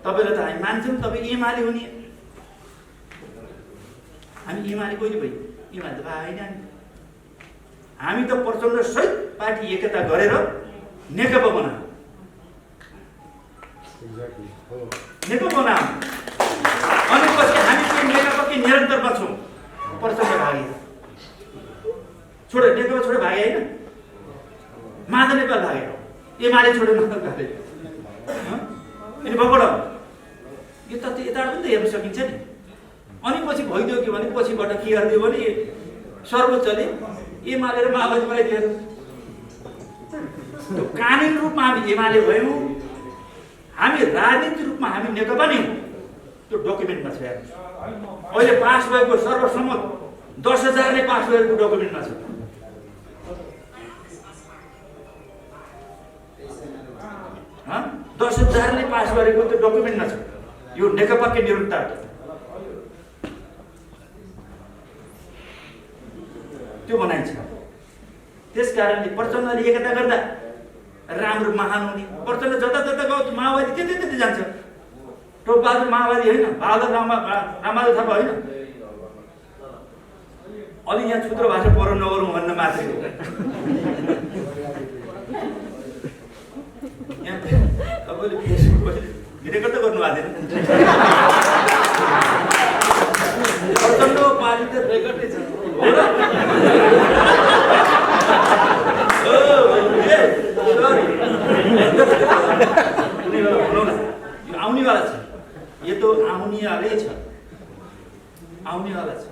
S1: तपाईँलाई त हामी मान्छौँ। तपाईँ एमाले हो नि। हामी एमाले कहिले भयो? एमाले त होइन। हामी त प्रचण्ड सहित पार्टी एकता गरेर नेकपा बनाऊ अनि पछि हामी त्यो नेकपाकै निरन्तरमा छौँ। प्रचण्ड भागे छोडे नेकपा छोडे भागे होइन। माधव नेपाल भागे एमाले छोडेर नेपाल भागे अनि बगड यो त यता पनि त हेर्न सकिन्छ नि। अनि पछि भइदियो के भने पछिबाट के गरिदियो भने सर्वोच्चले एमाले र माओवादीलाई दिएर कानुनी रूपमा हामी एमाले भयौँ। हामी राजनीतिक रूपमा हामी नेकपा नै हौँ। त्यो डकुमेन्टमा छ। अहिले पास भएको सर्वसम्मत 10,000ले पास गरेको डकुमेन्टमा छ। हाँ 10,000ले पास गरेको त्यो डकुमेन्टमा छ। यो नेकपाकै निरन्तर त्यो बनाइन्छ। त्यसकारणले प्रचण्डले एकता गर्दा राम्रो महान हुने। प्रचण्ड जता जता गयो माओवादी त्यतै जान्छ। टोपबहादुर माओवादी होइन बहादुर रामबहादुर थापा होइन। अलि यहाँ क्षुद्र भाषा पर नगरौँ भन्न मात्रै हो। यहाँ तपाईँले फेसबुक रेकर्ड त गर्नुभएको थिएन। प्रचण्ड पार्टी त रेकर्डै छ आउनेवाला छ। यो त आउनेवालै छ। आउनेवाला छ।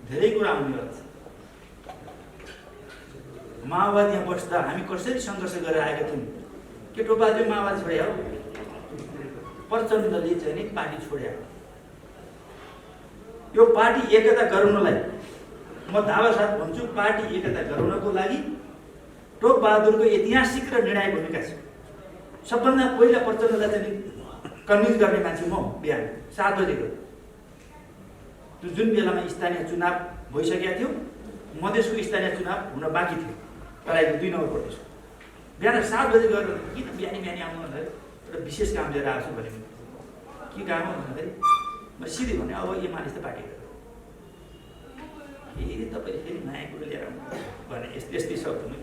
S1: धेरै कुरा आउनेवाला छ। माओवादी यहाँ बस्दा हामी कसरी सङ्घर्ष गरेर आएका थियौँ। के टोपबहादुर माओवादी छोड्या हो? प्रचण्डले चाहिँ नि पार्टी छोड्या हो। यो पार्टी एकता गराउनलाई म दावासाथ भन्छु। पार्टी एकता गराउनको लागि टोपबहादुरको ऐतिहासिक र निर्णायक भूमिका छ। सबभन्दा पहिला प्रचण्डलाई चाहिँ कन्भिन्स गर्ने मान्छे म बिहान 7 बजेको त्यो जुन बेलामा स्थानीय चुनाव भइसकेका थियो। मधेसको स्थानीय चुनाव हुन बाँकी थियो तराईको 2 नम्बर प्रदेश। बिहान 7 बजे गएर किन बिहानी आउनु भन्दाखेरि एउटा विशेष काम लिएर आएको छु भनेको। के काम हो भन्दाखेरि म सिधै भने अब एमाले पार्टी फेरि तपाईँले फेरि नयाँ कुरो लिएर आउनु भने यस्तै सक्नु।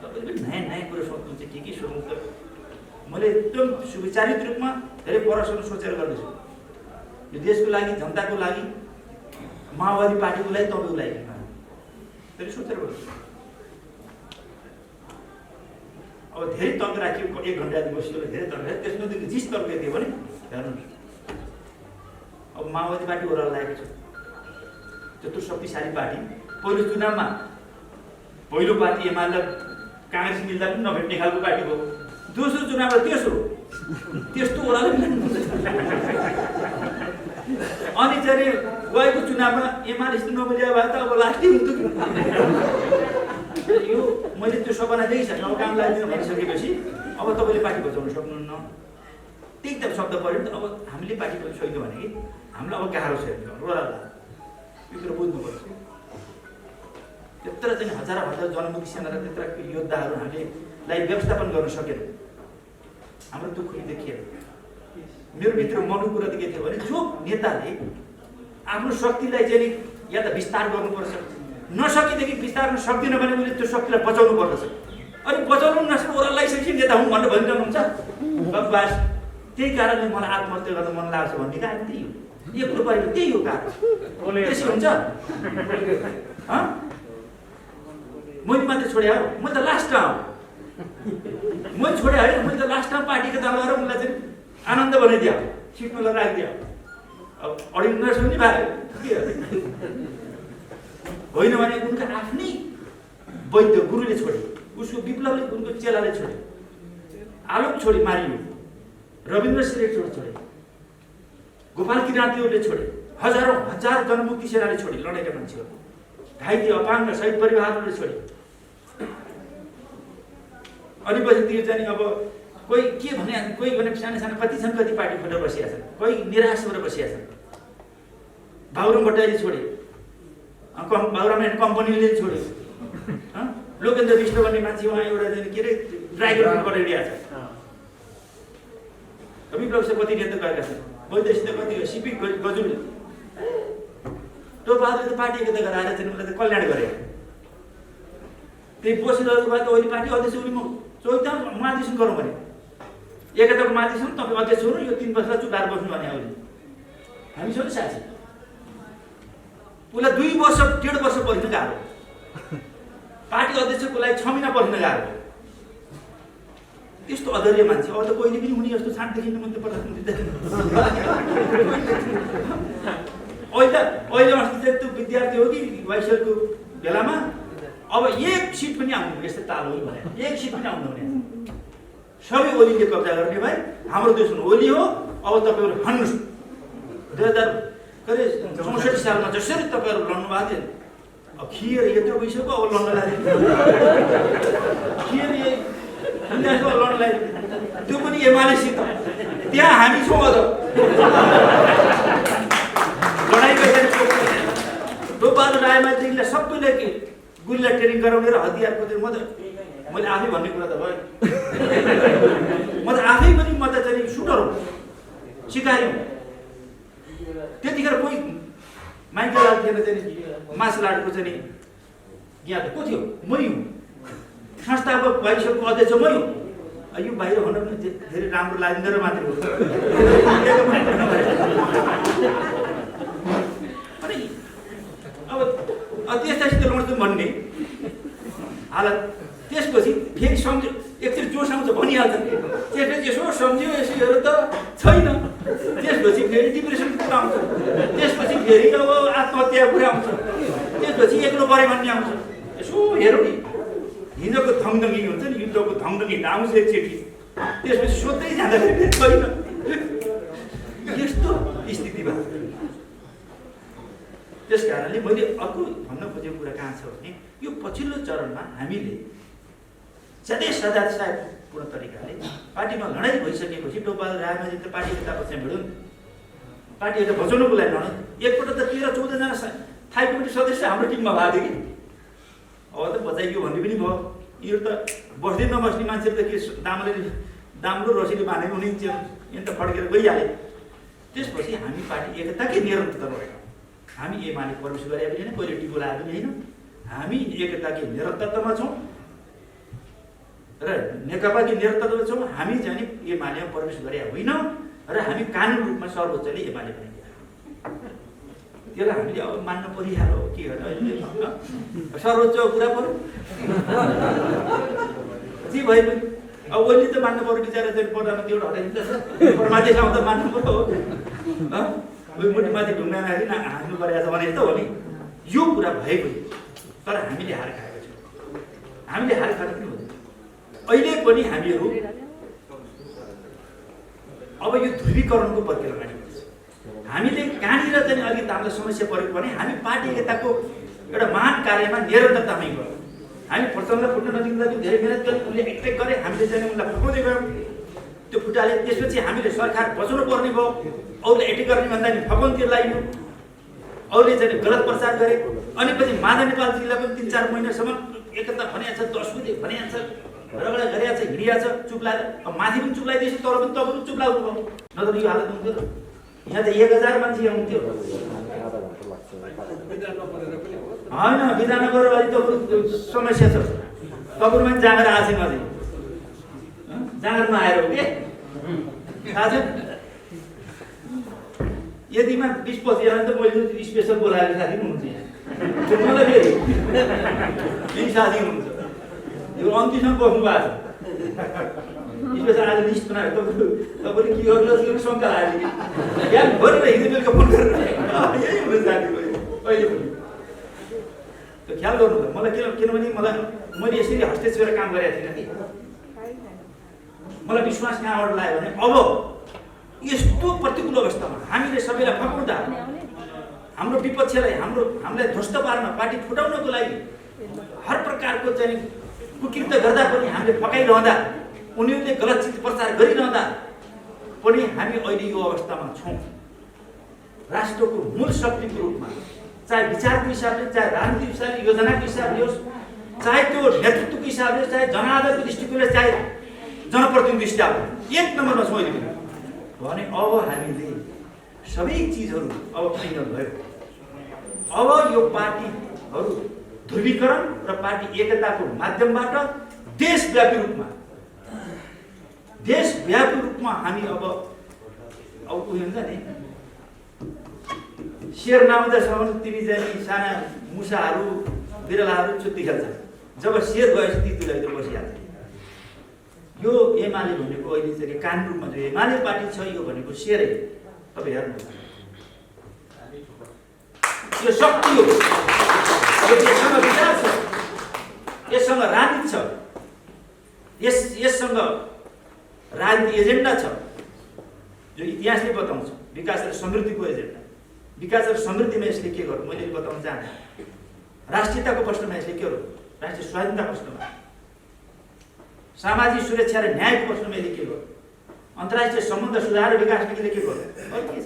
S1: तपाईँले नयाँ कुरो सोध्नुहुन्छ के सोध्नु त। मैले एकदम सुविचारित रूपमा धेरै परसम्म सोचेर गर्दैछु। यो देशको लागि जनताको लागि माओवादी पार्टीको लागि तपाईँको लागि धेरै सोचेर गर्दैछु। अब धेरै तर्क राख्यो 1 घन्टा बसियो धेरै तर्क राख्यो। त्यसमा जिस तर्क दियो भने हेर्नुहोस् अब माओवादी पार्टी ओह्रालो लागेको छ। त्यत्रो शक्तिशाली पार्टी। पहिलो चुनावमा पहिलो पार्टी एमाले काङ्ग्रेस मिल्दा पनि नभेट्ने खालको पार्टी हो। दोस्रो चुनावमा त्यस्तो ओह्रालो अनि चाहिँ गएको चुनावमा एमाले नमिलेको भए त अब लास्टै हुन्थ्यो। यो मैले त्यो सपना देखिसकेँ। अब काम लाग्दैन भनिसकेपछि अब तपाईँले पार्टी बचाउन सक्नुहुन्न। त्यही त शब्द पऱ्यो नि त। अब हामीले पार्टी पनि सक्यौँ भने कि हामीलाई अब गाह्रो छ रोराला। यो कुरो बुझ्नुपर्छ। त्यत्र चाहिँ हजार जनमुखी सेना र त्यत्र योद्धाहरू हामीलाई व्यवस्थापन गर्न सकेन। हाम्रो दुःख देखिएन। मेरो भित्र मनको कुरा त के थियो भने जो नेताले आफ्नो शक्तिलाई चाहिँ या त विस्तार गर्नुपर्छ, नसकेदेखि विस्तार गर्न सक्दिन भने उसले त्यो शक्तिलाई बचाउनु पर्दछ। अनि बचाउनु नसके ओह्रालो लगाइसकेपछि नेता हुँ भनेर भनिरहनुहुन्छ बस। त्यही कारणले मलाई आत्महत्या गर्न मन लाग्छ भन्ने कारण त्यही हो। एक रुपैयाँ त्यही हो कारण। त्यसै हुन्छ मैले मात्रै छोडे हो, मैले त लास्ट टाइम मैले छोडे होइन, मैले त लास्ट टाइम पार्टीको दल गरेर उसलाई चाहिँ आनन्द बनाइदियो, सिटमा लगेर राखिदियो। अब अडिट नसक्ने भयो होइन भने उनका आफ्नै वैद्य गुरुले छोडे, उसको विप्लवले उनको चेलाले छोडे, आलोक छोडे मारियो, रविन्द्र श्रेष्ठले छोडे, गोपाल किराँतीहरूले छोडे, हजार जनमुक्ति सेनाले छोडे, लडेका मान्छेहरू, घाइते अपाङ्ग शहीद परिवारहरूले छोडे। अनि पछि त्यो चाहिँ अब कोही के भने कोही भने सानो सानो कति छन्, कति पार्टी फुटेर बसिया छन्, कोही निराश भएर बसिया छन्। बाबुराम भट्टराईले छोडे, बाबुराम एन्ड कम्पनीले छोड्यो, लोकेन्द्र विष्ट भन्ने मान्छे उहाँ एउटा चाहिँ के अरे ड्राइभर बनाइदिएको छ। विप्लव कति नेता गएका छन्, वैदेशिक कति सिपी गजुल त्यो बहादुरले त पार्टी एकता गराएर चाहिँ उसलाई त कल्याण गरे। त्यही बसिरहेको बाद अहिले पार्टी अध्यक्ष उनी म चौथा महाधिवेशन गरौँ भने एकताको महाधिवेशन तपाईँ अध्यक्ष हुनु, यो 3 वर्षलाई चुप भएर बस्नु भने अहिले हामी छौँ नि साथी। उसलाई 2 वर्ष 1.5 वर्ष पर्खिन गाह्रो, पार्टी अध्यक्षको लागि 6 महिना पर्खिन गाह्रो। त्यस्तो अधर्य मान्छे अब त कोहीले पनि उनी जस्तो छाट देखिनु मन त प्रधानमन्त्री देख्दैन। अहिले अस्ति चाहिँ त्यो विद्यार्थी हो कि वाइसरको बेलामा अब एक सिट पनि आउनु यस्तो ताल हो भने एक सिट पनि आउनु हुने, सबै ओलीले कब्जा गर्ने भए हाम्रो देश ओली हो। अब तपाईँहरू भन्नुहोस् 2064 सालमा जसरी तपाईँहरू लड्नु भएको थियो, अब खिएर यत्रो भइसक्यो, अब लड्न लाग्यो खिएर लड्न लाग्यो, त्यो पनि एमालेसित। त्यहाँ हामी छौँ अझ लडाइँ गरिरहेको। टोपबहादुर रायमाझीलाई सबैले के गुलिलाई ट्रेनिङ गराउने र हतियार खोजेर मैले आफै भन्ने कुरा त भयो। म त आफै पनि म त चाहिँ सुटर हो, सिकाइ हो। त्यतिखेर कोही माइकल लाल थिएन चाहिँ मार्सल आर्टको चाहिँ यहाँ त को थियो, मै हुँ। संस्थाको वाइसको अध्यक्ष मै हुँ। यो बाहिर भन्न पनि धेरै राम्रो लाग्दैन र मात्रै हो। अनि अब त्यस्तासित लड्छु भन्ने हालत। त्यसपछि फेरि सम्झ्यो, एकचोटि जोस आउँछ भनिहाल्छ, त्यसपछि यसो सम्झ्यो यसो हेर्नु त छैन। त्यसपछि फेरि डिप्रेसन कुरा आउँछ, त्यसपछि फेरि अब आत्महत्या कुरा आउँछ, त्यसपछि एक्लो परे भन्ने आउँछ। यसो हेरौँ नि हिजोको धङदङ्गी हुन्छ नि, युद्धको धङदङ्गी आउँछ एकचोटि, त्यसपछि सोध्दै जाँदाखेरि छैन। यस्तो स्थिति भयो। त्यस कारणले मैले अर्को भन्न खोजेको कुरा कहाँ छ भने यो पछिल्लो चरणमा हामीले ज्यादै सदाचारपूर्ण तरिकाले पार्टीमा लडाइँ भइसकेपछि टोपबहादुर रायमाझी त पार्टी एकता बच्चा भिड्यो नि, पार्टी एकता बचाउनुको लागि लड्यो। एकपल्ट त 13-14 जना थाई कमिटी सदस्य हाम्रो टिममा भएको थियो कि, अब त बचाइयो भन्ने पनि भयो। यो त बस्दै नबस्ने मान्छे त के दाम्रो रसीले बाँधेको हुनुहुन्छ, यहाँ त फड्केर गइहाले। त्यसपछि हामी पार्टी एकताकै निरन्तरता रहेका, हामी एमाले प्रवेश गरे पनि होइन, कहिले टिको लगाएको पनि होइन, हामी एकताकै निरन्तरतामा छौँ र नेकपाकी निरन्तरतामा छौँ। हामी चाहिँ एमालेमा प्रवेश गरे होइन र हामी कानुन रूपमा सर्वोच्चले एमाले बनाइदियो। त्यसलाई हामीले अब मान्न परिहाल्यो के गर्नु, सर्वोच्च कुरा पऱ्यो जे भए पनि। अब ओली त मान्नु पऱ्यो, बिचरा चाहिँ प्रधानमन्त्री एउटा हटाइदिन्छ, माथि ठाउँ त मान्नु पऱ्यो हो। मुठी माथि ढुङ्गा राखि हाँस्नु परेको छ भने त हो नि। यो कुरा भएको तर हामीले हार खाएको छौँ, हामीले हार खानु पनि हुँदैन। अहिले पनि हामीहरू अब यो ध्रुवीकरणको प्रक्रिया अगाडि बढ्छ। हामीले कहाँनिर चाहिँ अलिकति हामीलाई समस्या परेको भने हामी पार्टी एकताको एउटा महान कार्यमा निरन्तरतामै गयौँ। हामी प्रचण्डलाई फुट्न नदिँदा धेरै मिहिनेत गऱ्यौँ, उसले एट्याक गरे, हामीले चाहिँ उसलाई फुटाउँदै गयौँ, त्यो फुटाले। त्यसपछि हामीले सरकार बचाउनु पर्ने भयो, अरूले एट्याक गर्ने भन्दा नि फकाउनतिर लाग्यो, अरूले चाहिँ गलत प्रचार गरे। अनि पछि माधव नेपालजीलाई पनि 3-4 महिनासम्म एकता भनिहाल्छ, 10 बुधे भनिहाल्छ, रगडा गरिया छ, हिँडिया छ, चुप लाएर अब माथि पनि चुप लगाइदिएपछि तर पनि तपाईँहरू चुप लाग्नु भयो, नत्र यो हालत हुन्थ्यो र। यहाँ त 1000 मान्छे आउँथ्यो होइन, बिदा नगरेर अहिले तपाईँको समस्या छ। तपाईँहरू पनि जाँगर आएको छैन, अझै जाँगर नआएर हो के थाहा छ। यदिमा 20-25 जना त मैले स्पेसल बोलाएको साथी पनि हुन्छ यहाँ, मलाई फेरि 3 साथी हुनुहुन्छ, यो अन्तिमसम्म बस्नु भएको छ। स्पेसल आज लिस्ट बनाएर तपाईँले के गर्नु जस्तो शङ्का लाग्यो कि बिहान गरेर हिजो बेलुका फोन गरेर यही हुन्छ साथीको कहिले पनि त्यो ख्याल गर्नु भयो। मलाई किनभने मैले यसरी हस्टेज गरेर काम गरेको थिइनँ कि मलाई विश्वास कहाँबाट लाग्यो भने अब यस्तो प्रतिकूल अवस्थामा हामीले सबैलाई फकाउँदा, हाम्रो विपक्षलाई हामीलाई ध्वस्त पार्न, पार्टी फुटाउनको लागि हर प्रकारको चाहिँ कुकृत्य गर्दा पनि हामीले फकाइरहँदा, उनीहरूले गलत चिज प्रचार गरिरहँदा पनि हामी अहिले यो अवस्थामा छौँ। राष्ट्रको मूल शक्तिको रूपमा, चाहे विचारको हिसाबले, चाहे राजनीतिक हिसाबले, योजनाको हिसाबले होस्, चाहे त्यो नेतृत्वको हिसाबले, चाहे जनआदरको दृष्टिकोणले, चाहे जनप्रतिनिधि हिसाबले 1 नम्बरमा छौँ अहिले भने अब हामीले सबै चिजहरू अब फाइनल भयो। अब यो पार्टीहरू ध्रुवीकरण र पार्टी एकताको माध्यमबाट देशव्यापी रूपमा हामी अब उयो हुन्छ नि, शेर नआउँदासम्म तिमी चाहिँ साना मुसाहरू बिरलाहरू छुट्टी खेल्छ, जब शेर गएपछि ती तुल्याइदिएर बसिहाल्छ। यो एमाले भनेको अहिले चाहिँ कानुन रूपमा जो एमाले पार्टी छ, यो भनेको शेरै तपाईँ हेर्नुहोस्, यो शक्ति हो, यससँग विचार छ, यससँग राजनीति छ, यससँग राजनीति एजेन्डा छ जो इतिहासले बताउँछ, विकास र समृद्धिको एजेन्डा। विकास र समृद्धिमा यसले के गर्यो मैले बताउन चाहन्छु। राष्ट्रियताको प्रश्नमा यसले के गर्यो, राष्ट्रिय स्वाधीनताको प्रश्नमा, सामाजिक सुरक्षा र न्यायको प्रश्नमा यसले के गर्यो, अन्तर्राष्ट्रिय सम्बन्ध सुधार र विकासमा यसले के गर्यो। अरू के छ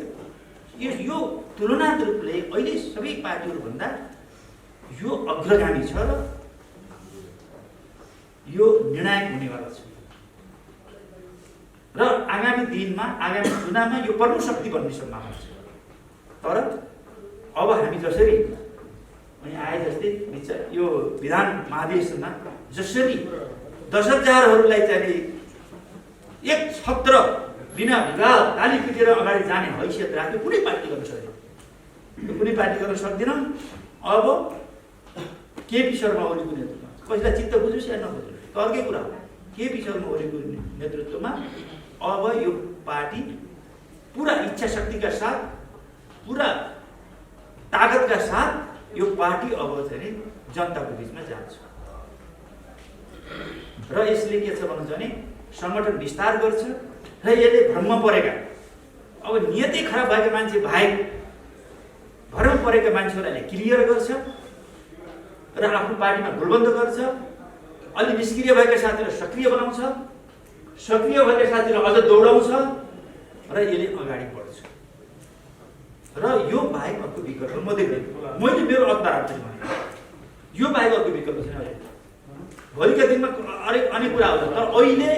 S1: यो तुलनात्मक रूपले अहिले सबै पार्टीहरूभन्दा यो अग्रगामी छ र यो निर्णायक हुनेवाला छ र आगामी दिनमा, आगामी चुनावमा यो प्रमुख शक्ति बन्ने सम्भावना छ। तर अब हामी जसरी आए जस्तै यो विधान महाधिवेशनमा जसरी 10,000हरूलाई चाहिँ एक छत्र बिना विवाद ताली पिटेर अगाडि जाने हैसियत राख्यो कुनै पार्टी गर्न सक्दैन, कुनै पार्टी गर्न सक्दैन। अब केपी शर्मा ओलीको नेतृत्वमा, कसैलाई चित्त बुझोस् या नबुझोस् अर्कै कुरा हो, केपी शर्मा ओलीको नेतृत्वमा अब यो पार्टी पुरा इच्छा शक्तिका साथ, पुरा ताकतका साथ यो पार्टी अब चाहिँ जनताको बिचमा जान्छ र यसले के छ भन्नुहुन्छ भने संगठन विस्तार गर्छ र यसले भ्रममा परेका, अब नियतै खराब भएका मान्छे बाहेक भ्रम परेका मान्छेहरूलाई क्लियर गर्छ र आफ्नो पार्टीमा गोलबन्द गर्छ। अलि निष्क्रिय भएका साथीहरूलाई सक्रिय बनाउँछ, सक्रिय भएका साथीहरूलाई अझ दौडाउँछ र यसले अगाडि बढ्छ। र यो बाहेक अर्को विकल्प म देख्दैन, मैले मेरो अखबारमा भने यो बाहेक अर्को विकल्प छैन। भोलिका दिनमा अनेक कुरा आउँछ, तर अहिले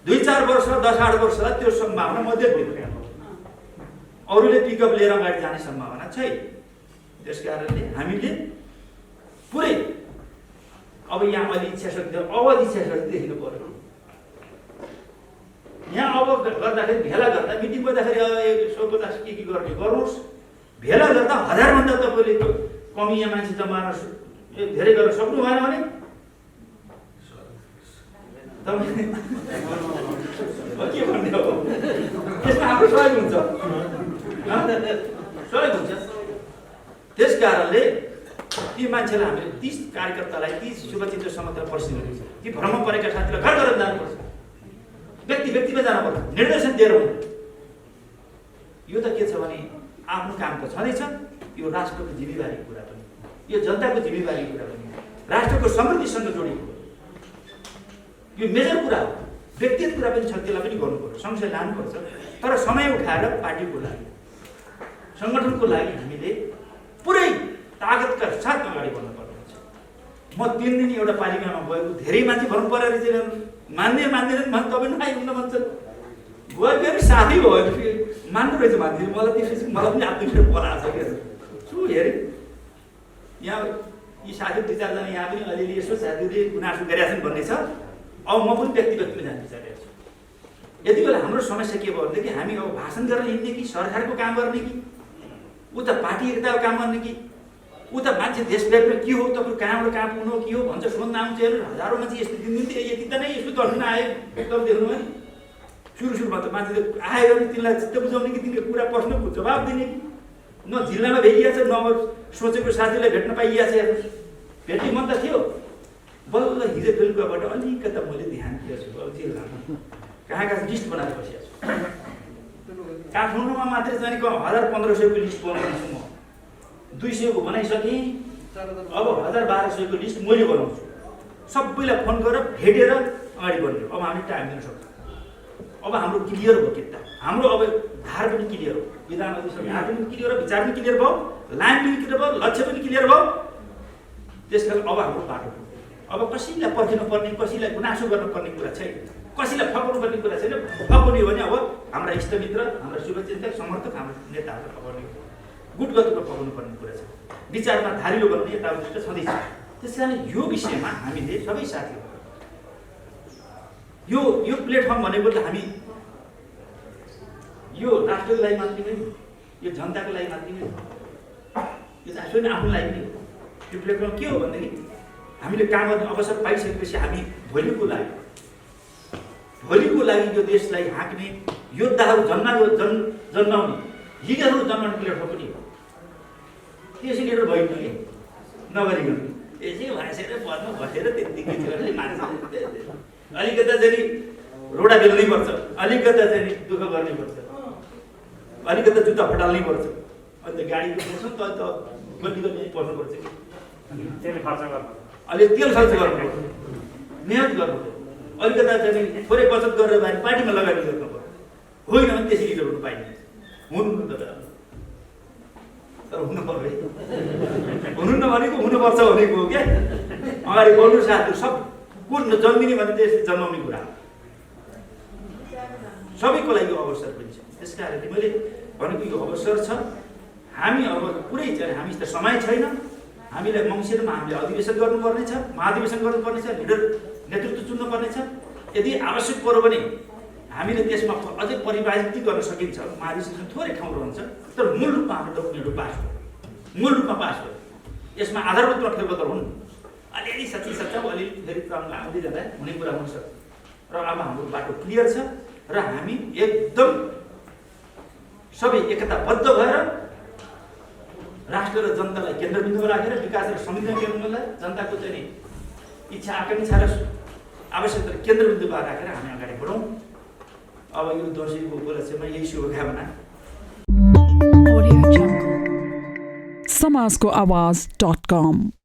S1: 2-4 वर्ष 10-8 वर्षलाई त्यो सम्भावना म देख्दैन। अरूले पिकअप लिएर अगाडि जाने सम्भावना छैन। त्यस कारणले हामीले पुरै अब यहाँ अलि इच्छा शक्ति, अवधि इच्छा शक्ति देखिनु पर्यो। यहाँ अब गर्दाखेरि भेला गर्दा, मिटिङ गर्दाखेरि 150 के गर्ने गर्नुहोस्, भेला गर्दा 1000भन्दा तपाईँले कमी यहाँ मान्छे जम्मा धेरै गर्न सक्नु भएन भने के भन्ने हो, त्यसमा हाम्रो सहयोग हुन्छ, सहयोग हुन्छ। त्यस कारणले ती मान्छेलाई हामीले 30 कार्यकर्तालाई 30 शुभचिन्त समर्थन पर्सिन्छ, ती भ्रममा परेका साथीलाई घर गरेर जानुपर्छ, व्यक्तिमा जानुपर्छ, निर्देशन दिएर हुन्छ। यो त के छ भने आफ्नो काम त छँदैछ, यो राष्ट्रको जिम्मेवारीको कुरा पनि, यो जनताको जिम्मेवारीको कुरा पनि, राष्ट्रको समृद्धिसँग जोडिएको यो मेजर कुरा हो। व्यक्तिगत कुरा पनि छ, त्यसलाई पनि गर्नुपर्छ, सँगसँगै लानुपर्छ। तर समय उठाएर पार्टीको लागि, सङ्गठनको लागि हामीले पुरै ताकतका साथ अगाडि बढ्नुपर्ने हुन्छ। म 3 दिन एउटा पालिकामा गएको धेरै मान्छे भन्नु पर्यो रहेछ मान्दैन भने तपाईँ नआइहुन्न भन्छन् गयो फेरि साथै भयो मान्नु रहेछ मान्छे मलाई त्यसपछि मलाई पनि आफ्नो बोलाएको छ क्या सो हेरेँ यहाँ यी साथी 2-4 जना यहाँ पनि अलिअलि यसो साथीहरूले गुनासो गरेका छन् भन्ने छ अब म पनि व्यक्तिगतमा जान विचारिरहेको छु यति बेला हाम्रो समस्या के भयो भनेदेखि हामी अब भाषण गरेर हिँड्ने कि सरकारको काम गर्ने कि उता पार्टी एकताको काम गर्ने कि उता मान्छे देशव्यापी के हो तपाईँ कहाँबाट कहाँ पुग्नु हो के हो भन्छ सोध्न आउँछ हजारौँ मान्छे यस्तो दिनदिन यति त नै यस्तो दर्शन आयो एकदम देख्नु है सुरुमा त मान्छे आएर पनि तिनीलाई चित्त बुझाउने कि तिनीहरूको कुरा प्रश्नको जवाब दिने कि न जिल्लामा भेटिया छ न सोचेको साथीलाई भेट्न पाइया छ भेट्ने मन त थियो बल्ल हिजो बेलुकाबाट अलिकता मैले ध्यान दिएको छु अब जिल्लामा कहाँ लिस्ट बनाएर बसिएको छु काठमाडौँमा मात्रै चाहिँ 1000-1500 को लिस्ट बनाउँछु म 200 को बनाइसकेँ अब 1000-1200 को लिस्ट मैले बनाउँछु सबैलाई फोन गरेर भेटेर अगाडि बढ्ने अब हामी टाइम दिन सक्छौँ अब हाम्रो क्लियर भयो किता हाम्रो अब धार पनि क्लियर हो विधान अधिवेशन धार पनि क्लियर हो विचार पनि क्लियर भयो लाइन पनि क्लियर भयो लक्ष्य पनि क्लियर भयो त्यसकारण अब हाम्रो बाटो अब कसैलाई पर्खिनु पर्ने कसैलाई गुनासो गर्नुपर्ने कुरा छैन कसैलाई फकाउनु पर्ने कुरा छैन फकाउने हो भने अब हाम्रा इष्टमित्र हाम्रा शुभचिन्तक समर्थक हाम्रो नेताहरूलाई फकाउने गुटगतमा फकाउनु पर्ने कुरा छ विचारमा धारिलो गर्ने यताउति त छँदैछ त्यसकारण यो विषयमा हामीले सबै साथीहरू यो प्लेटफर्म भनेको त हामी यो राष्ट्रको लागि मात्रै होइन यो जनताको लागि मात्रै होइन यो त स्वयं आफ्नो लागि नै हो यो प्लेटफर्म के हो भनेदेखि हामीले काम गर्ने अवसर पाइसकेपछि हामी भोलिको लागि यो देशलाई हाँक्ने योद्धाहरू जन्माउने लिडरहरू जन्माउने प्लेटफर्म पनि हो त्यसै लिडर भइनु कि नगरिकन यसै भाषेर पदमा बसेर त्यत्तिकै मान्छे अलिकता चाहिँ रोडा बेल्नै पर्छ अलिकता चाहिँ दुःख गर्नै पर्छ अलिकता जुत्ता फटाल्नै पर्छ अन्त गाडीको पर्छ त गल्तीको पर्नुपर्छ कि तेल खर्च गर्नु अलि तेल खर्च गर्नु मेहनत गर्नु अलिकता चाहिँ थोरै बचत गरेर बाहिर पार्टीमा लगानी गर्नु पर्छ होइन भने त्यसै लिडर हुनु पाइन्छ हुनु तर हुनु पर्यो हुनु नभनेको हुनुपर्छ भनेको हो क्या अगाडि बढ्नु साथी सब जन्मिने भने त्यसले जन्माउने कुरा सबैको लागि अवसर पनि छ त्यस कारणले मैले भनेको यो अवसर छ हामी अब पुरै चाहिँ हामीसित समय छैन हामीलाई मङ्सिरमा हामीले अधिवेशन गर्नुपर्ने छ महाधिवेशन गर्नुपर्ने छ लिडर नेतृत्व चुन्नुपर्ने छ यदि आवश्यक पऱ्यो भने हामीले त्यसमा अझै परिभाषित गर्न सकिन्छ महाधिवेशन थोरै ठाउँ रहन्छ तर मूल रूपमा हाम्रो डकुमेन्टहरू पास हो मूल रूपमा पास हो यसमा आधारभूतमा फेरबदल हुन् अलिअलि सच्चा अलिअलि फेरि क्रममा आउँदै जाँदा हुने कुरा हुनसक्छ र अब हाम्रो बाटो क्लियर छ र हामी एकदम सबै एकताबद्ध भएर राष्ट्र र जनतालाई केन्द्रबिन्दुमा राखेर विकास र समृद्धि केन्द्रलाई जनताको चाहिँ इच्छा आकाङ्क्षा र आवश्यकता केन्द्रबिन्दुमा राखेर हामी अगाडि बढौँ अब यो दसैँको उपलक्ष्यमा यही शुभकामना
S2: समाजको आवाज.com